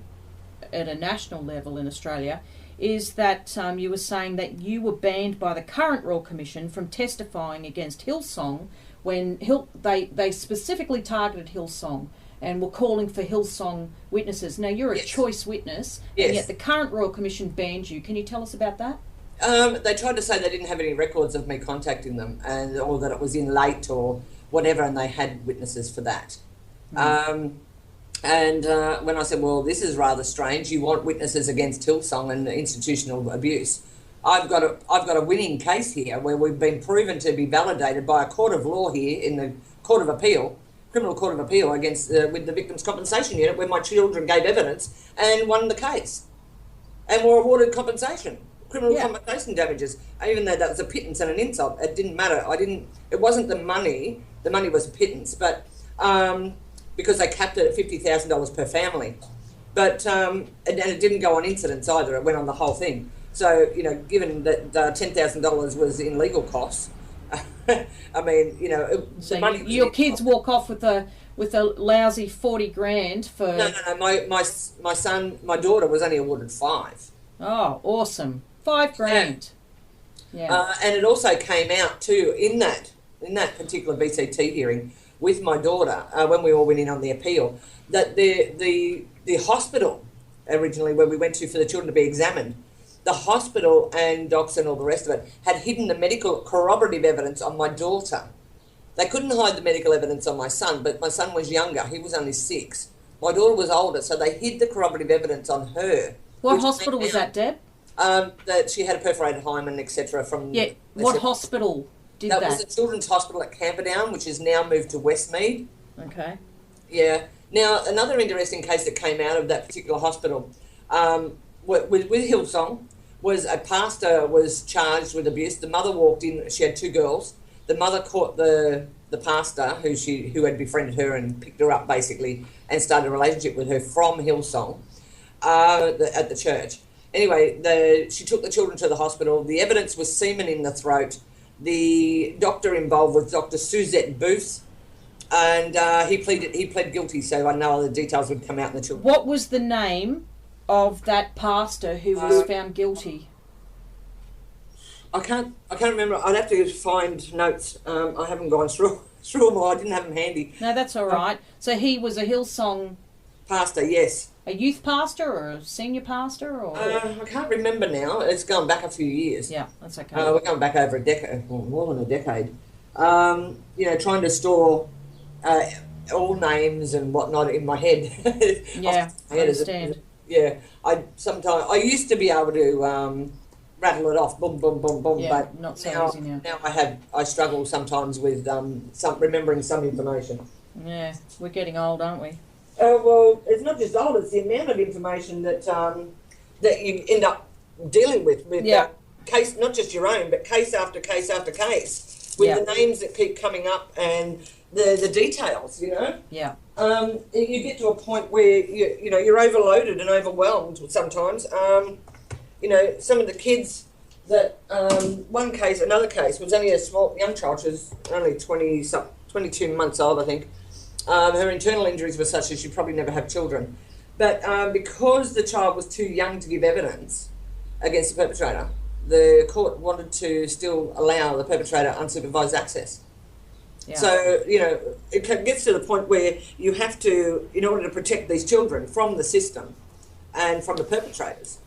at a national level in Australia is that you were saying that you were banned by the current Royal Commission from testifying against Hillsong when they specifically targeted Hillsong and were calling for Hillsong witnesses. Now, you're a choice witness, and yet the current Royal Commission banned you. Can you tell us about that? They tried to say they didn't have any records of me contacting them, or that it was in late or whatever, and they had witnesses for that. When I said, well, this is rather strange, you want witnesses against Hillsong and institutional abuse. I've got a winning case here where we've been proven to be validated by a court of law here in the Court of Appeal, Criminal Court of Appeal against with the Victims' Compensation Unit, where my children gave evidence and won the case and were awarded compensation, criminal compensation damages, even though that was a pittance and an insult. It didn't matter. It wasn't the money. The money was a pittance, but because they capped it at $50,000 per family. But and it didn't go on incidents either. It went on the whole thing. So, you know, given that $10,000 was in legal costs, I mean, you know, so your kids walk off with a lousy 40 grand for... No. My son, my daughter was only awarded 5. Oh, awesome. 5 grand. Yeah. And it also came out too in that particular VCT hearing with my daughter when we all went in on the appeal, that the hospital originally where we went to for the children to be examined, the hospital and docs and all the rest of it had hidden the medical corroborative evidence on my daughter. They couldn't hide the medical evidence on my son, but my son was younger. He was only 6. My daughter was older, so they hid the corroborative evidence on her. What which hospital came was out, that, Deb? That she had a perforated hymen, etc. From Yeah. What hospital did that? That was the Children's Hospital at Camperdown, which is now moved to Westmead. Okay. Yeah. Now, another interesting case that came out of that particular hospital with Hillsong was a pastor was charged with abuse. The mother walked in. She had 2 girls. The mother caught the pastor who had befriended her and picked her up basically and started a relationship with her from Hillsong at the church. Anyway, she took the children to the hospital. The evidence was semen in the throat. The doctor involved was Dr. Suzette Booth, and he pled guilty. So I know the details would come out in the children. What was the name of that pastor who was found guilty? I can't remember. I'd have to find notes. I haven't gone through them all. I didn't have them handy. No, that's all right. So he was a Hillsong Pastor, yes. a youth pastor or a senior pastor, or I can't remember now. It's gone back a few years. yeah, that's okay. We're going back over a decade, well, more than a decade. Trying to store all names and whatnot in my head. Yeah, I understand. Yeah, I used to be able to rattle it off, boom, boom, boom, boom. Yeah, but not so easy now. Now I struggle sometimes with remembering some information. Yeah, we're getting old, aren't we? Well, it's not just old; it's the amount of information that you end up dealing with case, not just your own, but case after case after case, with the names that keep coming up and the details. Yeah. You get to a point where you're overloaded and overwhelmed sometimes. Some of the kids that another case was only a small young child. She was only 22 months old, I think. Her internal injuries were such that she'd probably never have children. But because the child was too young to give evidence against the perpetrator, the court wanted to still allow the perpetrator unsupervised access. Yeah. So, it gets to the point where you have to, in order to protect these children from the system and from the perpetrators,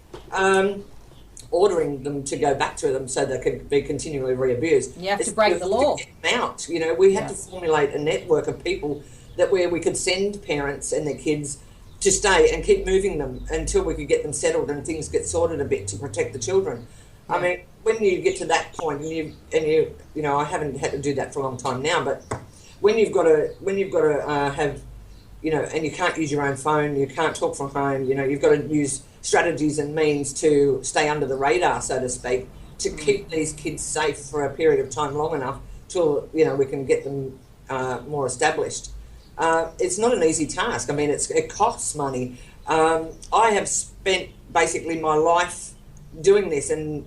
ordering them to go back to them so they could be continually re-abused. You have to break the law. To get them out. We had to formulate a network of people where we could send parents and their kids to stay and keep moving them until we could get them settled and things get sorted a bit to protect the children. Yeah. I mean, when you get to that point, and you I haven't had to do that for a long time now, but when you've got to have, and you can't use your own phone, you can't talk from home, you've got to use strategies and means to stay under the radar, so to speak, to keep these kids safe for a period of time long enough till we can get them more established. It's not an easy task. I mean, it costs money. I have spent basically my life doing this, and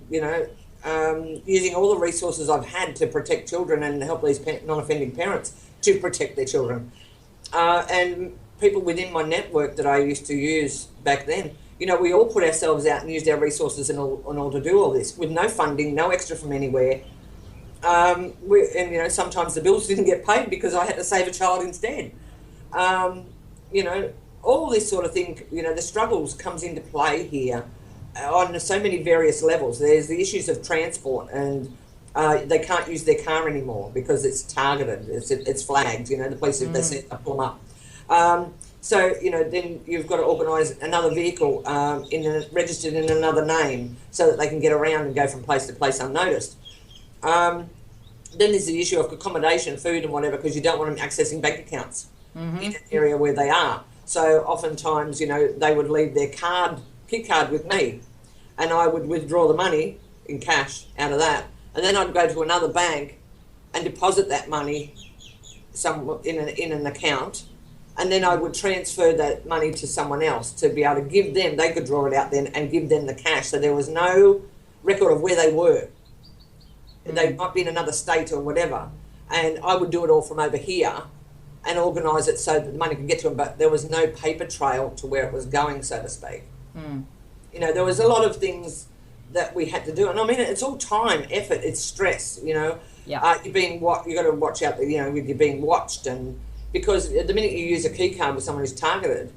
using all the resources I've had to protect children and help these non-offending parents to protect their children, and people within my network that I used to use back then. We all put ourselves out and used our resources and all to do all this with no funding, no extra from anywhere. Sometimes the bills didn't get paid because I had to save a child instead. All this sort of thing, the struggles comes into play here on so many various levels. There's the issues of transport, and they can't use their car anymore because it's targeted, it's flagged, the police, if they see it, they pull them up. So, then you've got to organise another vehicle registered in another name so that they can get around and go from place to place unnoticed. Then there's the issue of accommodation, food and whatever, because you don't want them accessing bank accounts in an area where they are. So oftentimes, they would leave their key card with me, and I would withdraw the money in cash out of that, and then I'd go to another bank and deposit that money in an account, and then I would transfer that money to someone else to be able to give them, they could draw it out then and give them the cash. So there was no record of where they were. They might be in another state or whatever. And I would do it all from over here and organise it so that the money could get to them, but there was no paper trail to where it was going, so to speak. There was a lot of things that we had to do. And I mean, it's all time, effort, it's stress, Yeah. You've got to watch out, you're being watched, and because the minute you use a key card with someone who's targeted,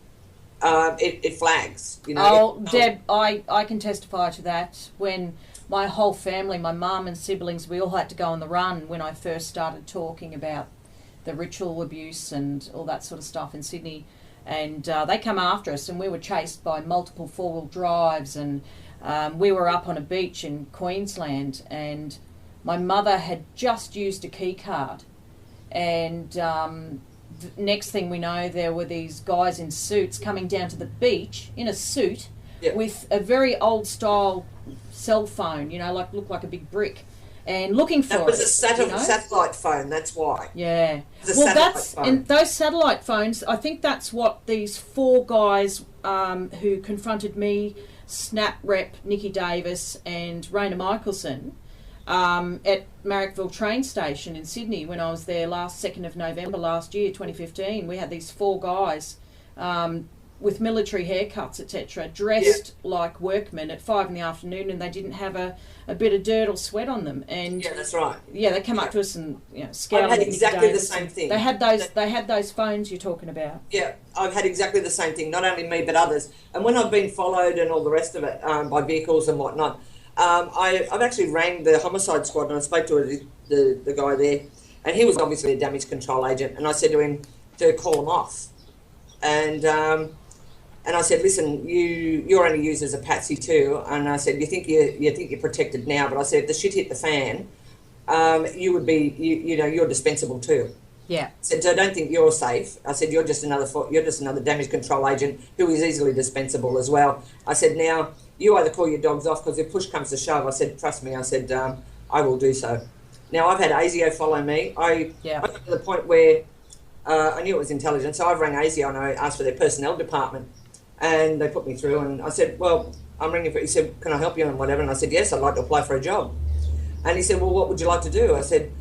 it flags. Deb, I can testify to that. When my whole family, my mum and siblings, we all had to go on the run when I first started talking about the ritual abuse and all that sort of stuff in Sydney. and they come after us, and we were chased by multiple four-wheel drives, and we were up on a beach in Queensland, and my mother had just used a key card, and next thing we know, there were these guys in suits coming down to the beach in a suit with a very old style cell phone, looked like a big brick, and looking for That was it, a satellite phone, that's why. Yeah. Well, that's phone. And those satellite phones, I think that's what these four guys who confronted me, Snap Rep, Nikki Davis and Raina Michelson, at Marrickville train station in Sydney when I was there 2nd of November last year, 2015. We had these four guys with military haircuts, etc., dressed like workmen at 5 in the afternoon, and they didn't have a bit of dirt or sweat on them. And yeah, that's right. Yeah, they come up to us and scowled. I've had exactly the same thing. They had those phones you're talking about. Yeah, I've had exactly the same thing. Not only me, but others. And when I've been followed and all the rest of it by vehicles and whatnot, I've actually rang the homicide squad, and I spoke to the guy there, and he was obviously a damage control agent. And I said to him to call them off, and I said, listen, you're only used as a patsy too. And I said, you think you're protected now, but I said if the shit hit the fan, you would be you're dispensable too. Yeah. I said, so I don't think you're safe. I said, you're just another damage control agent who is easily dispensable as well. I said, now you either call your dogs off, because if push comes to shove, I said, trust me, I said, I will do so. Now I've had ASIO follow me. I got to the point where I knew it was intelligent, so I rang ASIO and I asked for their personnel department. And they put me through, and I said, well, I'm ringing for, he said, can I help you and whatever? And I said, yes, I'd like to apply for a job. And he said, well, what would you like to do? I said,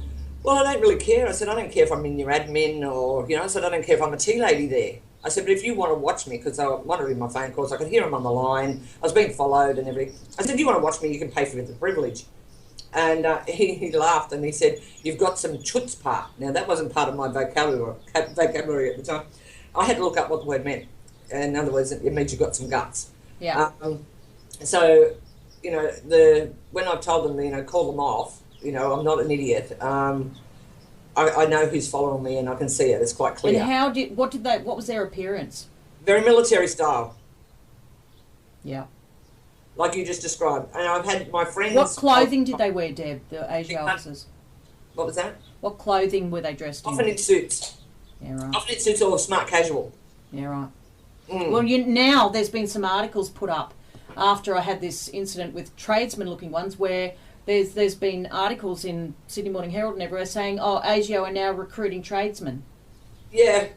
well, I don't really care. I said, I don't care if I'm in your admin or, I said, I don't care if I'm a tea lady there. I said, but if you want to watch me, because I was monitoring my phone calls, I could hear him on the line, I was being followed and everything. I said, if you want to watch me, you can pay for the privilege. And he laughed and he said, you've got some chutzpah. Now, that wasn't part of my vocabulary at the time. I had to look up what the word meant. In other words, it means you've got some guts. Yeah. So, when I've told them, call them off, I'm not an idiot. I know who's following me, and I can see it. It's quite clear. And what was their appearance? Very military style. Yeah. Like you just described. And I've had my friends... What clothing did they wear, Deb, the ASIO officers? What was that? What clothing were they dressed in? Often in suits. Yeah, right. Often in suits or smart casual. Yeah, right. Mm. Well, now there's been some articles put up after I had this incident with tradesman-looking ones where there's been articles in Sydney Morning Herald and everywhere saying, ASIO are now recruiting tradesmen. Yeah.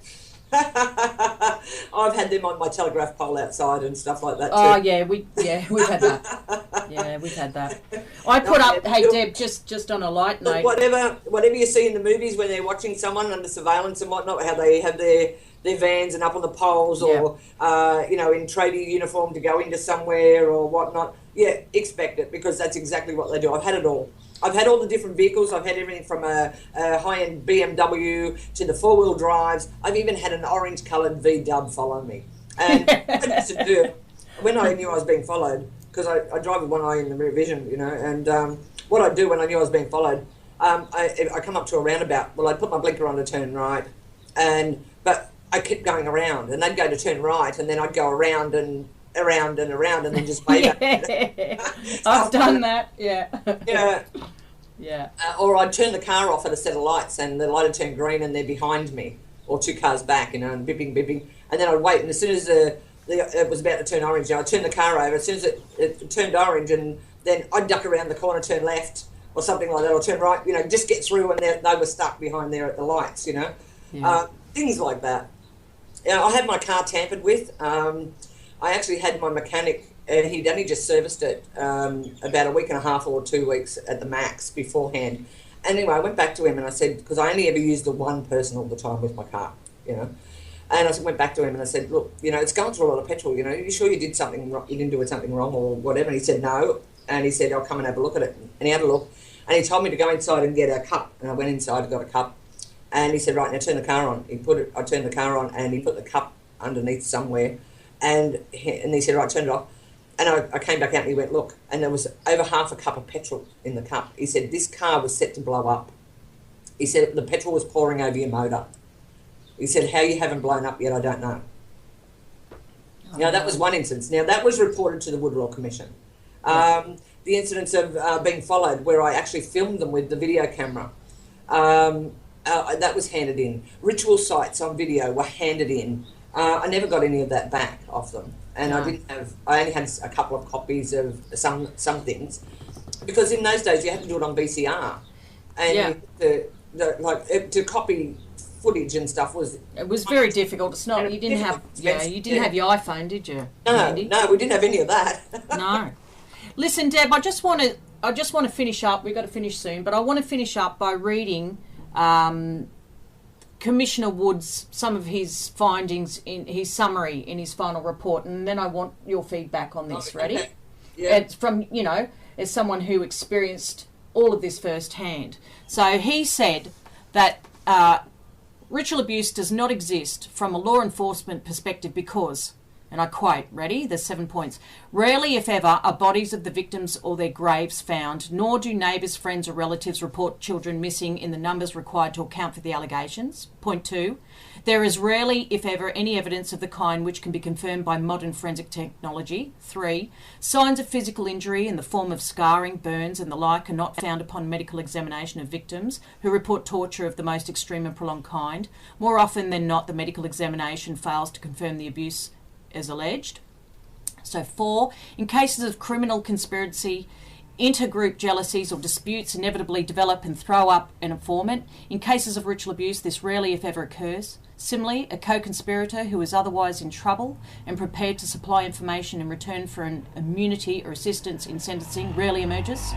I've had them on my telegraph pole outside and stuff like that too. Oh, yeah, we've had that. Yeah, we've had that. I put up, hey, Deb, just on a light note. Whatever you see in the movies when they're watching someone under surveillance and whatnot, how they have their vans and up on the poles or, in tradie uniform to go into somewhere or whatnot. Yeah, expect it, because that's exactly what they do. I've had it all. I've had all the different vehicles. I've had everything from a high-end BMW to the four-wheel drives. I've even had an orange-coloured V-dub follow me. And what I used to do, when I knew I was being followed, because I drive with one eye in the rear vision, and what I'd do when I knew I was being followed, I come up to a roundabout. Well, I'd put my blinker on to turn right, but I kept going around, and they'd go to turn right, and then I'd go around and then just wave at I've done that, yeah. Yeah. Yeah. Or I'd turn the car off at a set of lights, and the light would turn green, and they're behind me, or two cars back, and bipping, and then I'd wait, and as soon as it was about to turn orange, I'd turn the car over. As soon as it turned orange, and then I'd duck around the corner, turn left, or something like that, or turn right, just get through, and they were stuck behind there at the lights, Yeah. Things like that. I had my car tampered with. I actually had my mechanic, and he'd only just serviced it about a week and a half or 2 weeks at the max beforehand. Anyway, I went back to him and I said, because I only ever used the one person all the time with my car, and I went back to him and I said, look, it's going through a lot of petrol, you sure you did something wrong, you didn't do something wrong or whatever? And he said, no. And he said, I'll come and have a look at it. And he had a look, and he told me to go inside and get a cup. And I went inside and got a cup. And he said, right, now turn the car on. I turned the car on, and he put the cup underneath somewhere. And he said, right, turn it off. And I came back out and he went, look, and there was over half a cup of petrol in the cup. He said, this car was set to blow up. He said, the petrol was pouring over your motor. He said, how you haven't blown up yet, I don't know. Now, that was one instance. Now, that was reported to the Wood Royal Commission. The incidents of being followed, where I actually filmed them with the video camera, that was handed in. Ritual sites on video were handed in. I never got any of that back off them, and I only had a couple of copies of some things, because in those days you had to do it on VCR, and to copy footage and stuff was very difficult. It's not, you didn't have your iPhone, did you? No, we didn't have any of that. No. Listen, Deb, I just want to finish up. We've got to finish soon, but I want to finish up by reading Commissioner Wood's, some of his findings in his summary in his final report, and then I want your feedback on this. Ready? Okay. Yeah. It's from, as someone who experienced all of this firsthand. So he said that ritual abuse does not exist from a law enforcement perspective because, and I quote, ready? There's 7 points. Rarely, if ever, are bodies of the victims or their graves found, nor do neighbours, friends or relatives report children missing in the numbers required to account for the allegations. Point 2. There is rarely, if ever, any evidence of the kind which can be confirmed by modern forensic technology. 3. Signs of physical injury in the form of scarring, burns and the like are not found upon medical examination of victims who report torture of the most extreme and prolonged kind. More often than not, the medical examination fails to confirm the abuse as alleged. So 4, in cases of criminal conspiracy, intergroup jealousies or disputes inevitably develop and throw up an informant. In cases of ritual abuse, this rarely, if ever, occurs. Similarly, a co-conspirator who is otherwise in trouble and prepared to supply information in return for an immunity or assistance in sentencing rarely emerges.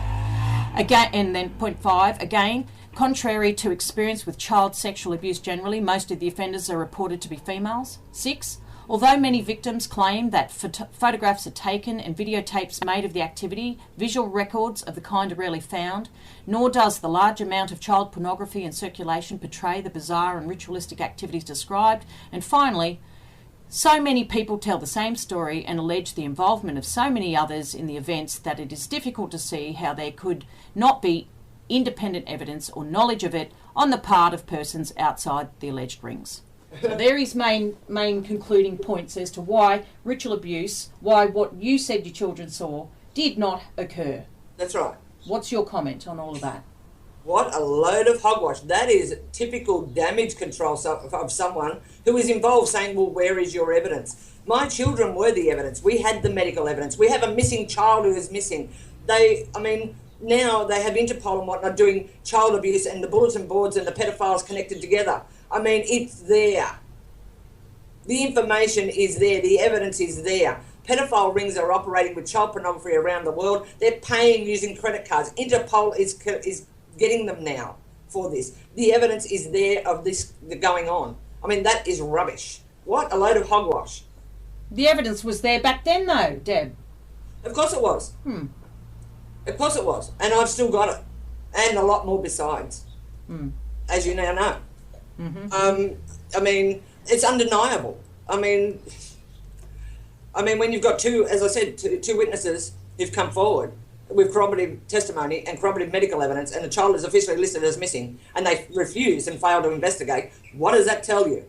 Again, and then point 5, again, contrary to experience with child sexual abuse generally, most of the offenders are reported to be females. 6, although many victims claim that photographs are taken and videotapes made of the activity, visual records of the kind are rarely found, nor does the large amount of child pornography in circulation portray the bizarre and ritualistic activities described. And finally, so many people tell the same story and allege the involvement of so many others in the events that it is difficult to see how there could not be independent evidence or knowledge of it on the part of persons outside the alleged rings. So there is main concluding points as to why ritual abuse, why what you said your children saw did not occur. That's right. What's your comment on all of that? What a load of hogwash. That is typical damage control of someone who is involved saying, well, where is your evidence? My children were the evidence. We had the medical evidence. We have a missing child who is missing. Now they have Interpol and whatnot doing child abuse and the bulletin boards and the pedophiles connected together. It's there. The information is there. The evidence is there. Pedophile rings are operating with child pornography around the world. They're paying using credit cards. Interpol is getting them now for this. The evidence is there of this going on. That is rubbish. What a load of hogwash. The evidence was there back then, though, Deb. Of course it was. Of course it was. And I've still got it. And a lot more besides. As you now know. It's undeniable. When you've got two witnesses who've come forward with corroborative testimony and corroborative medical evidence, and the child is officially listed as missing, and they refuse and fail to investigate, what does that tell you?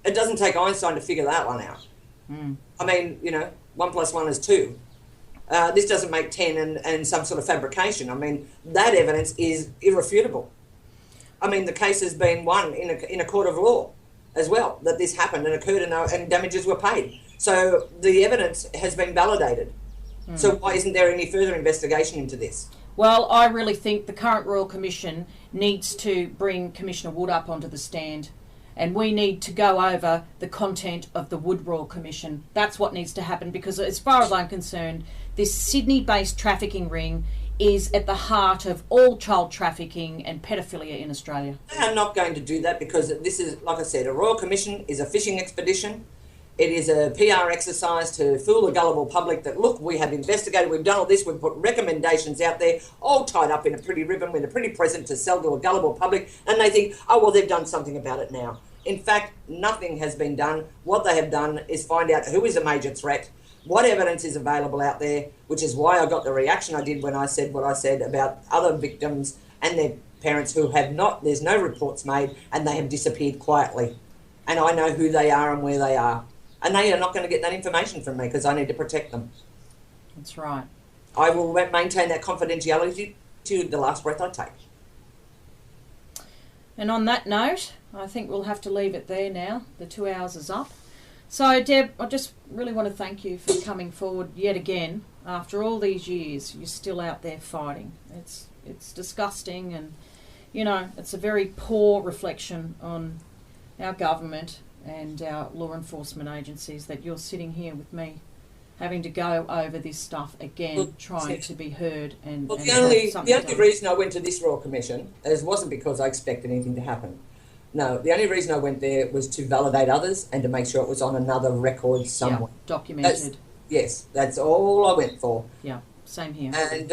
It doesn't take Einstein to figure that one out. 1 + 1 is 2. This doesn't make 10 and some sort of fabrication. That evidence is irrefutable. The case has been won in a court of law as well, that this happened and occurred and damages were paid. So the evidence has been validated. So why isn't there any further investigation into this? Well, I really think the current Royal Commission needs to bring Commissioner Wood up onto the stand, and we need to go over the content of the Wood Royal Commission. That's what needs to happen, because as far as I'm concerned, this Sydney-based trafficking ring is at the heart of all child trafficking and pedophilia in Australia. They are not going to do that, because this is, like I said, a Royal Commission is a fishing expedition. It is a PR exercise to fool the gullible public that, look, we have investigated, we've done all this, we've put recommendations out there, all tied up in a pretty ribbon with a pretty present to sell to a gullible public, and they think, oh, well, they've done something about it now. In fact, nothing has been done. What they have done is find out who is a major threat, what evidence is available out there, which is why I got the reaction I did when I said what I said about other victims and their parents who have not, there's no reports made, and they have disappeared quietly. and I know who they are and where they are. And they are not going to get that information from me because I need to protect them. That's right. I will maintain that confidentiality to the last breath I take. And on that note, I think we'll have to leave it there now. The 2 hours is up. So, Deb, I just really want to thank you for coming forward yet again. After all these years, you're still out there fighting. It's disgusting, and, you know, it's a very poor reflection on our government and our law enforcement agencies that you're sitting here with me having to go over this stuff again, trying to be heard. And the only reason I went to this Royal Commission wasn't because I expected anything to happen. No, the only reason I went there was to validate others and to make sure it was on another record somewhere. Yeah, documented. That's all I went for. Yeah, same here. And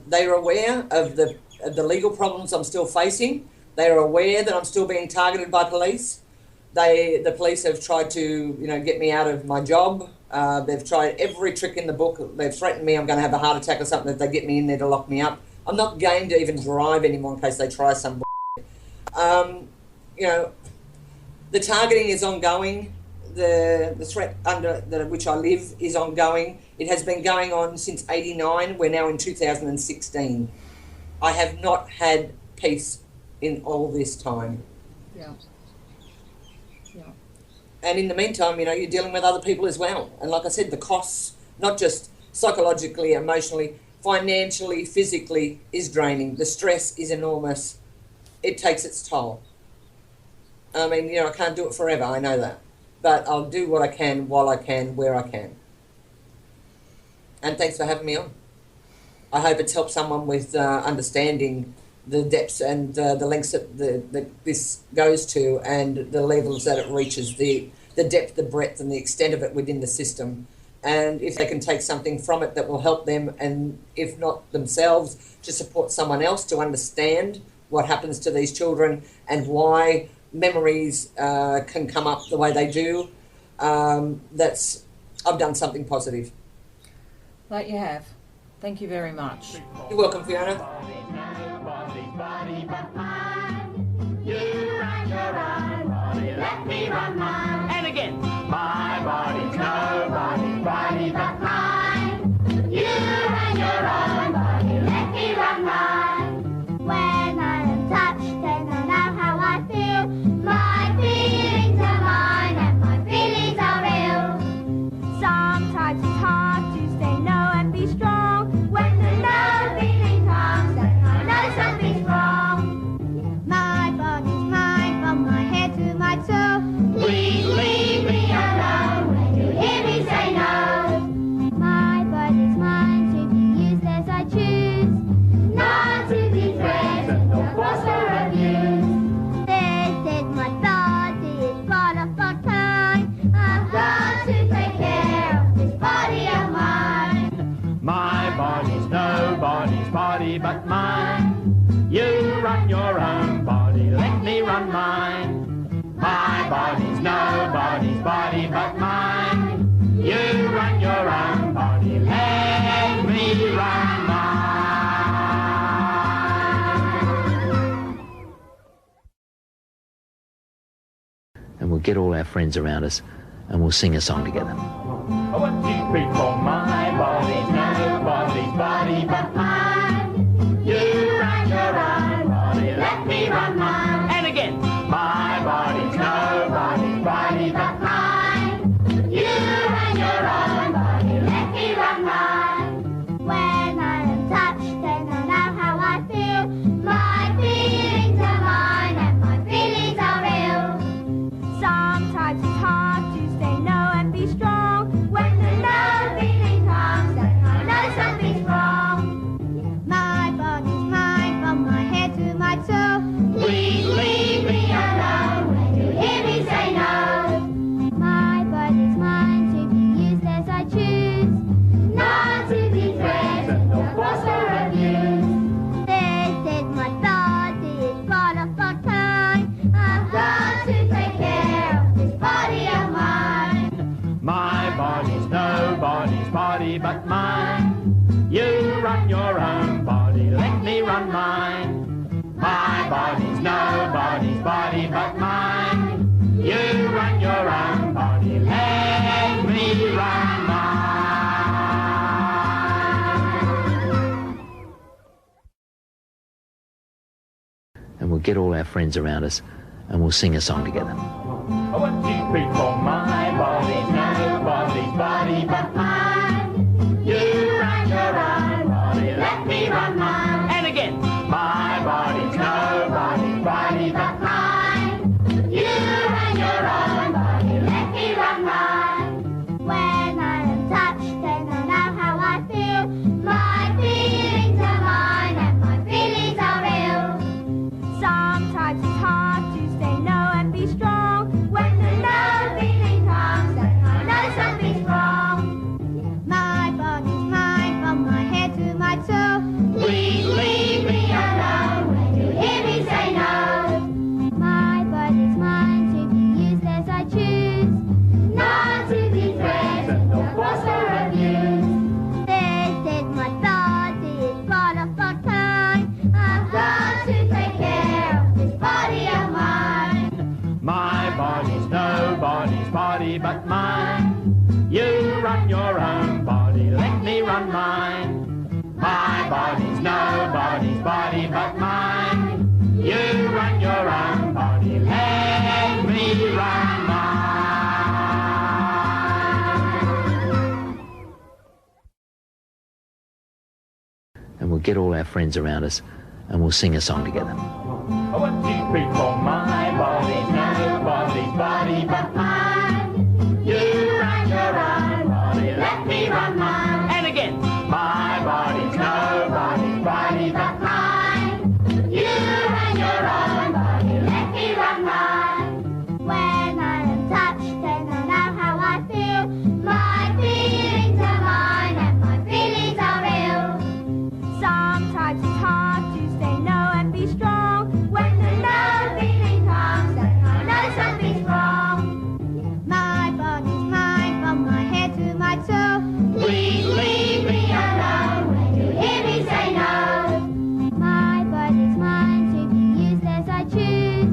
they are aware of the legal problems I'm still facing. They are aware that I'm still being targeted by police. The police have tried to, get me out of my job. They've tried every trick in the book. They've threatened me I'm going to have a heart attack or something if they get me in there to lock me up. I'm not game to even drive anymore in case they try some the targeting is ongoing. The threat under which I live is ongoing. It has been going on since '89. We're now in 2016. I have not had peace in all this time. Yeah. Yeah. And in the meantime, you're dealing with other people as well. And like I said, the costs, not just psychologically, emotionally, financially, physically, is draining. The stress is enormous. It takes its toll. I mean, I can't do it forever, I know that. But I'll do what I can, while I can, where I can. And thanks for having me on. I hope it's helped someone with understanding the depths and the lengths that this goes to and the levels that it reaches, the depth, the breadth and the extent of it within the system. And if they can take something from it that will help them, and if not themselves, to support someone else to understand what happens to these children and why memories can come up the way they do, I've done something positive. That you have. Thank you very much. You're welcome, Fiona. Nobody's body but mine. You run your own body, let me run mine. And again, my body's nobody's body but mine. You run your own body, let me run mine. When I am touched, then I know how I feel. My feelings are mine and my feelings are real. Sometimes it's hard to say no and be strong. When the no feeling comes, then I know something's wrong. My body's mine from my head to my toe. Please leave me alone when you hear me say no. My body's mine to be used as I choose. Not to be threatened or forced or abused. They said my body is part of our time. I've got to take care of this body of mine. My body's nobody's body but mine. You run your own body, let me run mine. My body's nobody's body but mine. You run your own body, let me run mine. And we'll get all our friends around us and we'll sing a song together. What you speak for my body's nobody's body but mine. You run your own body, let me run mine. And again, my body's nobody's body but mine. You run your own body, let me run mine. When I am touched, then I know how I feel. My feelings are mine and my feelings are real. Sometimes it's hard to say no and be strong. When the no feeling comes, then I know something's wrong. My body's mine from my head to my toe. Please leave me alone when you hear me say no. My body's mine to be used as I choose. Not to be threatened or forced or abused. They said my body is part of our time. I've got to take care of this body of mine. My body's nobody's body but mine. You run your own body, let me run mine. My body's nobody's body but mine. You run get all our friends around us, and we'll sing a song together. 1, 2, 3, 4. My body's nobody's body but mine. You run your own body, let me run mine. And again. My body's nobody's body but mine. You run your own body, let me run mine. When I am touched, then I know how I feel. My feelings are mine and my feelings are real. Sometimes it's hard to say no and be strong. When the no feeling comes, then I know something's wrong. My body's mine from my head to my toe. Please leave me alone when you hear me say no. My body's mine to be used as I choose. Not to be threatened or forced or abused. This is my body, it's part of our time. I've got to take care of this body of mine. My body's nobody's body but mine. You run your own body, let me run mine. My body's nobody's body but mine. You run your own body, let me run mine. And we'll get all our friends around us, and we'll sing a song together. 1, 2, 3, 4. My body's nobody's body but mine. You run your own body, let me run mine. And again. My body's nobody's body but mine. You run your own body, let me run mine. When I am touched, then I know how I feel. My feelings are mine and my feelings are real. Sometimes it's hard to say no and be strong. When the no feeling comes, then I know something's wrong. My body's mine from my head to my toe. Please leave me alone when you hear me say no. My body's mine to be used as I choose.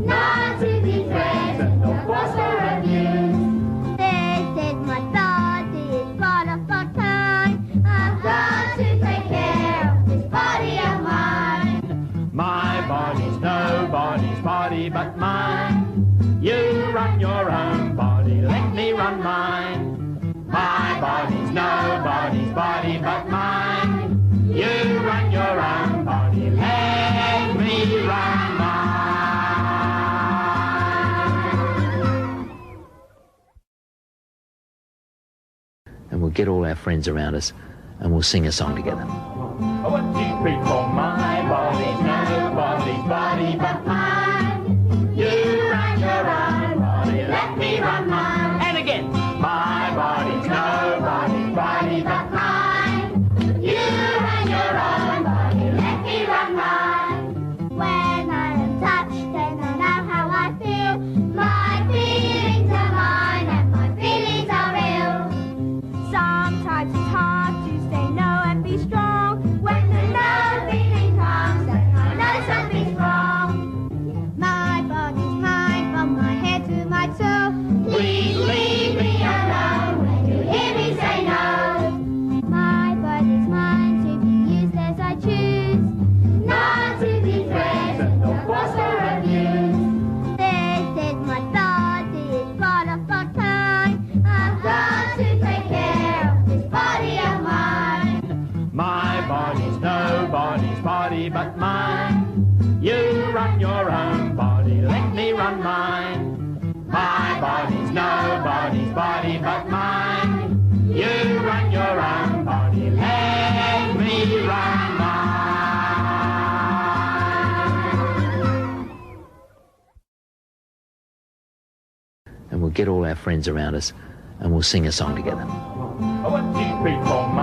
Not to be threatened or forced or abused. This is my body, it's part of our time. I've got to take care of this body of mine. My body's nobody's body but mine. You run your own body, let me run mine. My body's nobody's body but mine. You run your own body, let me run mine. And we'll get all our friends around us, and we'll sing a song together. 1, 2, 3, 4. My body's nobody's body but mine. You run your own body, let me run mine. And again. My body's nobody's body but mine. You run your own body, let me run mine. When I am touched, then I know how I feel. My feelings are mine and my feelings are real. Sometimes it's hard to say no and be strong. When the no feeling comes, then I know something's wrong. My body's mine from my head to my toe. Please leave me alone when you hear me say no. My body's mine to be used as I choose. Not to be threatened or forced or abused. This is my body, it's part of our time. I've got to take care of this body of mine. My body's nobody's body but mine. You run your own body, let me run mine. My body's nobody's body but mine. You run your own body, let me run mine. And we'll get all our friends around us, and we'll sing a song together. 1, 2, 3, 4.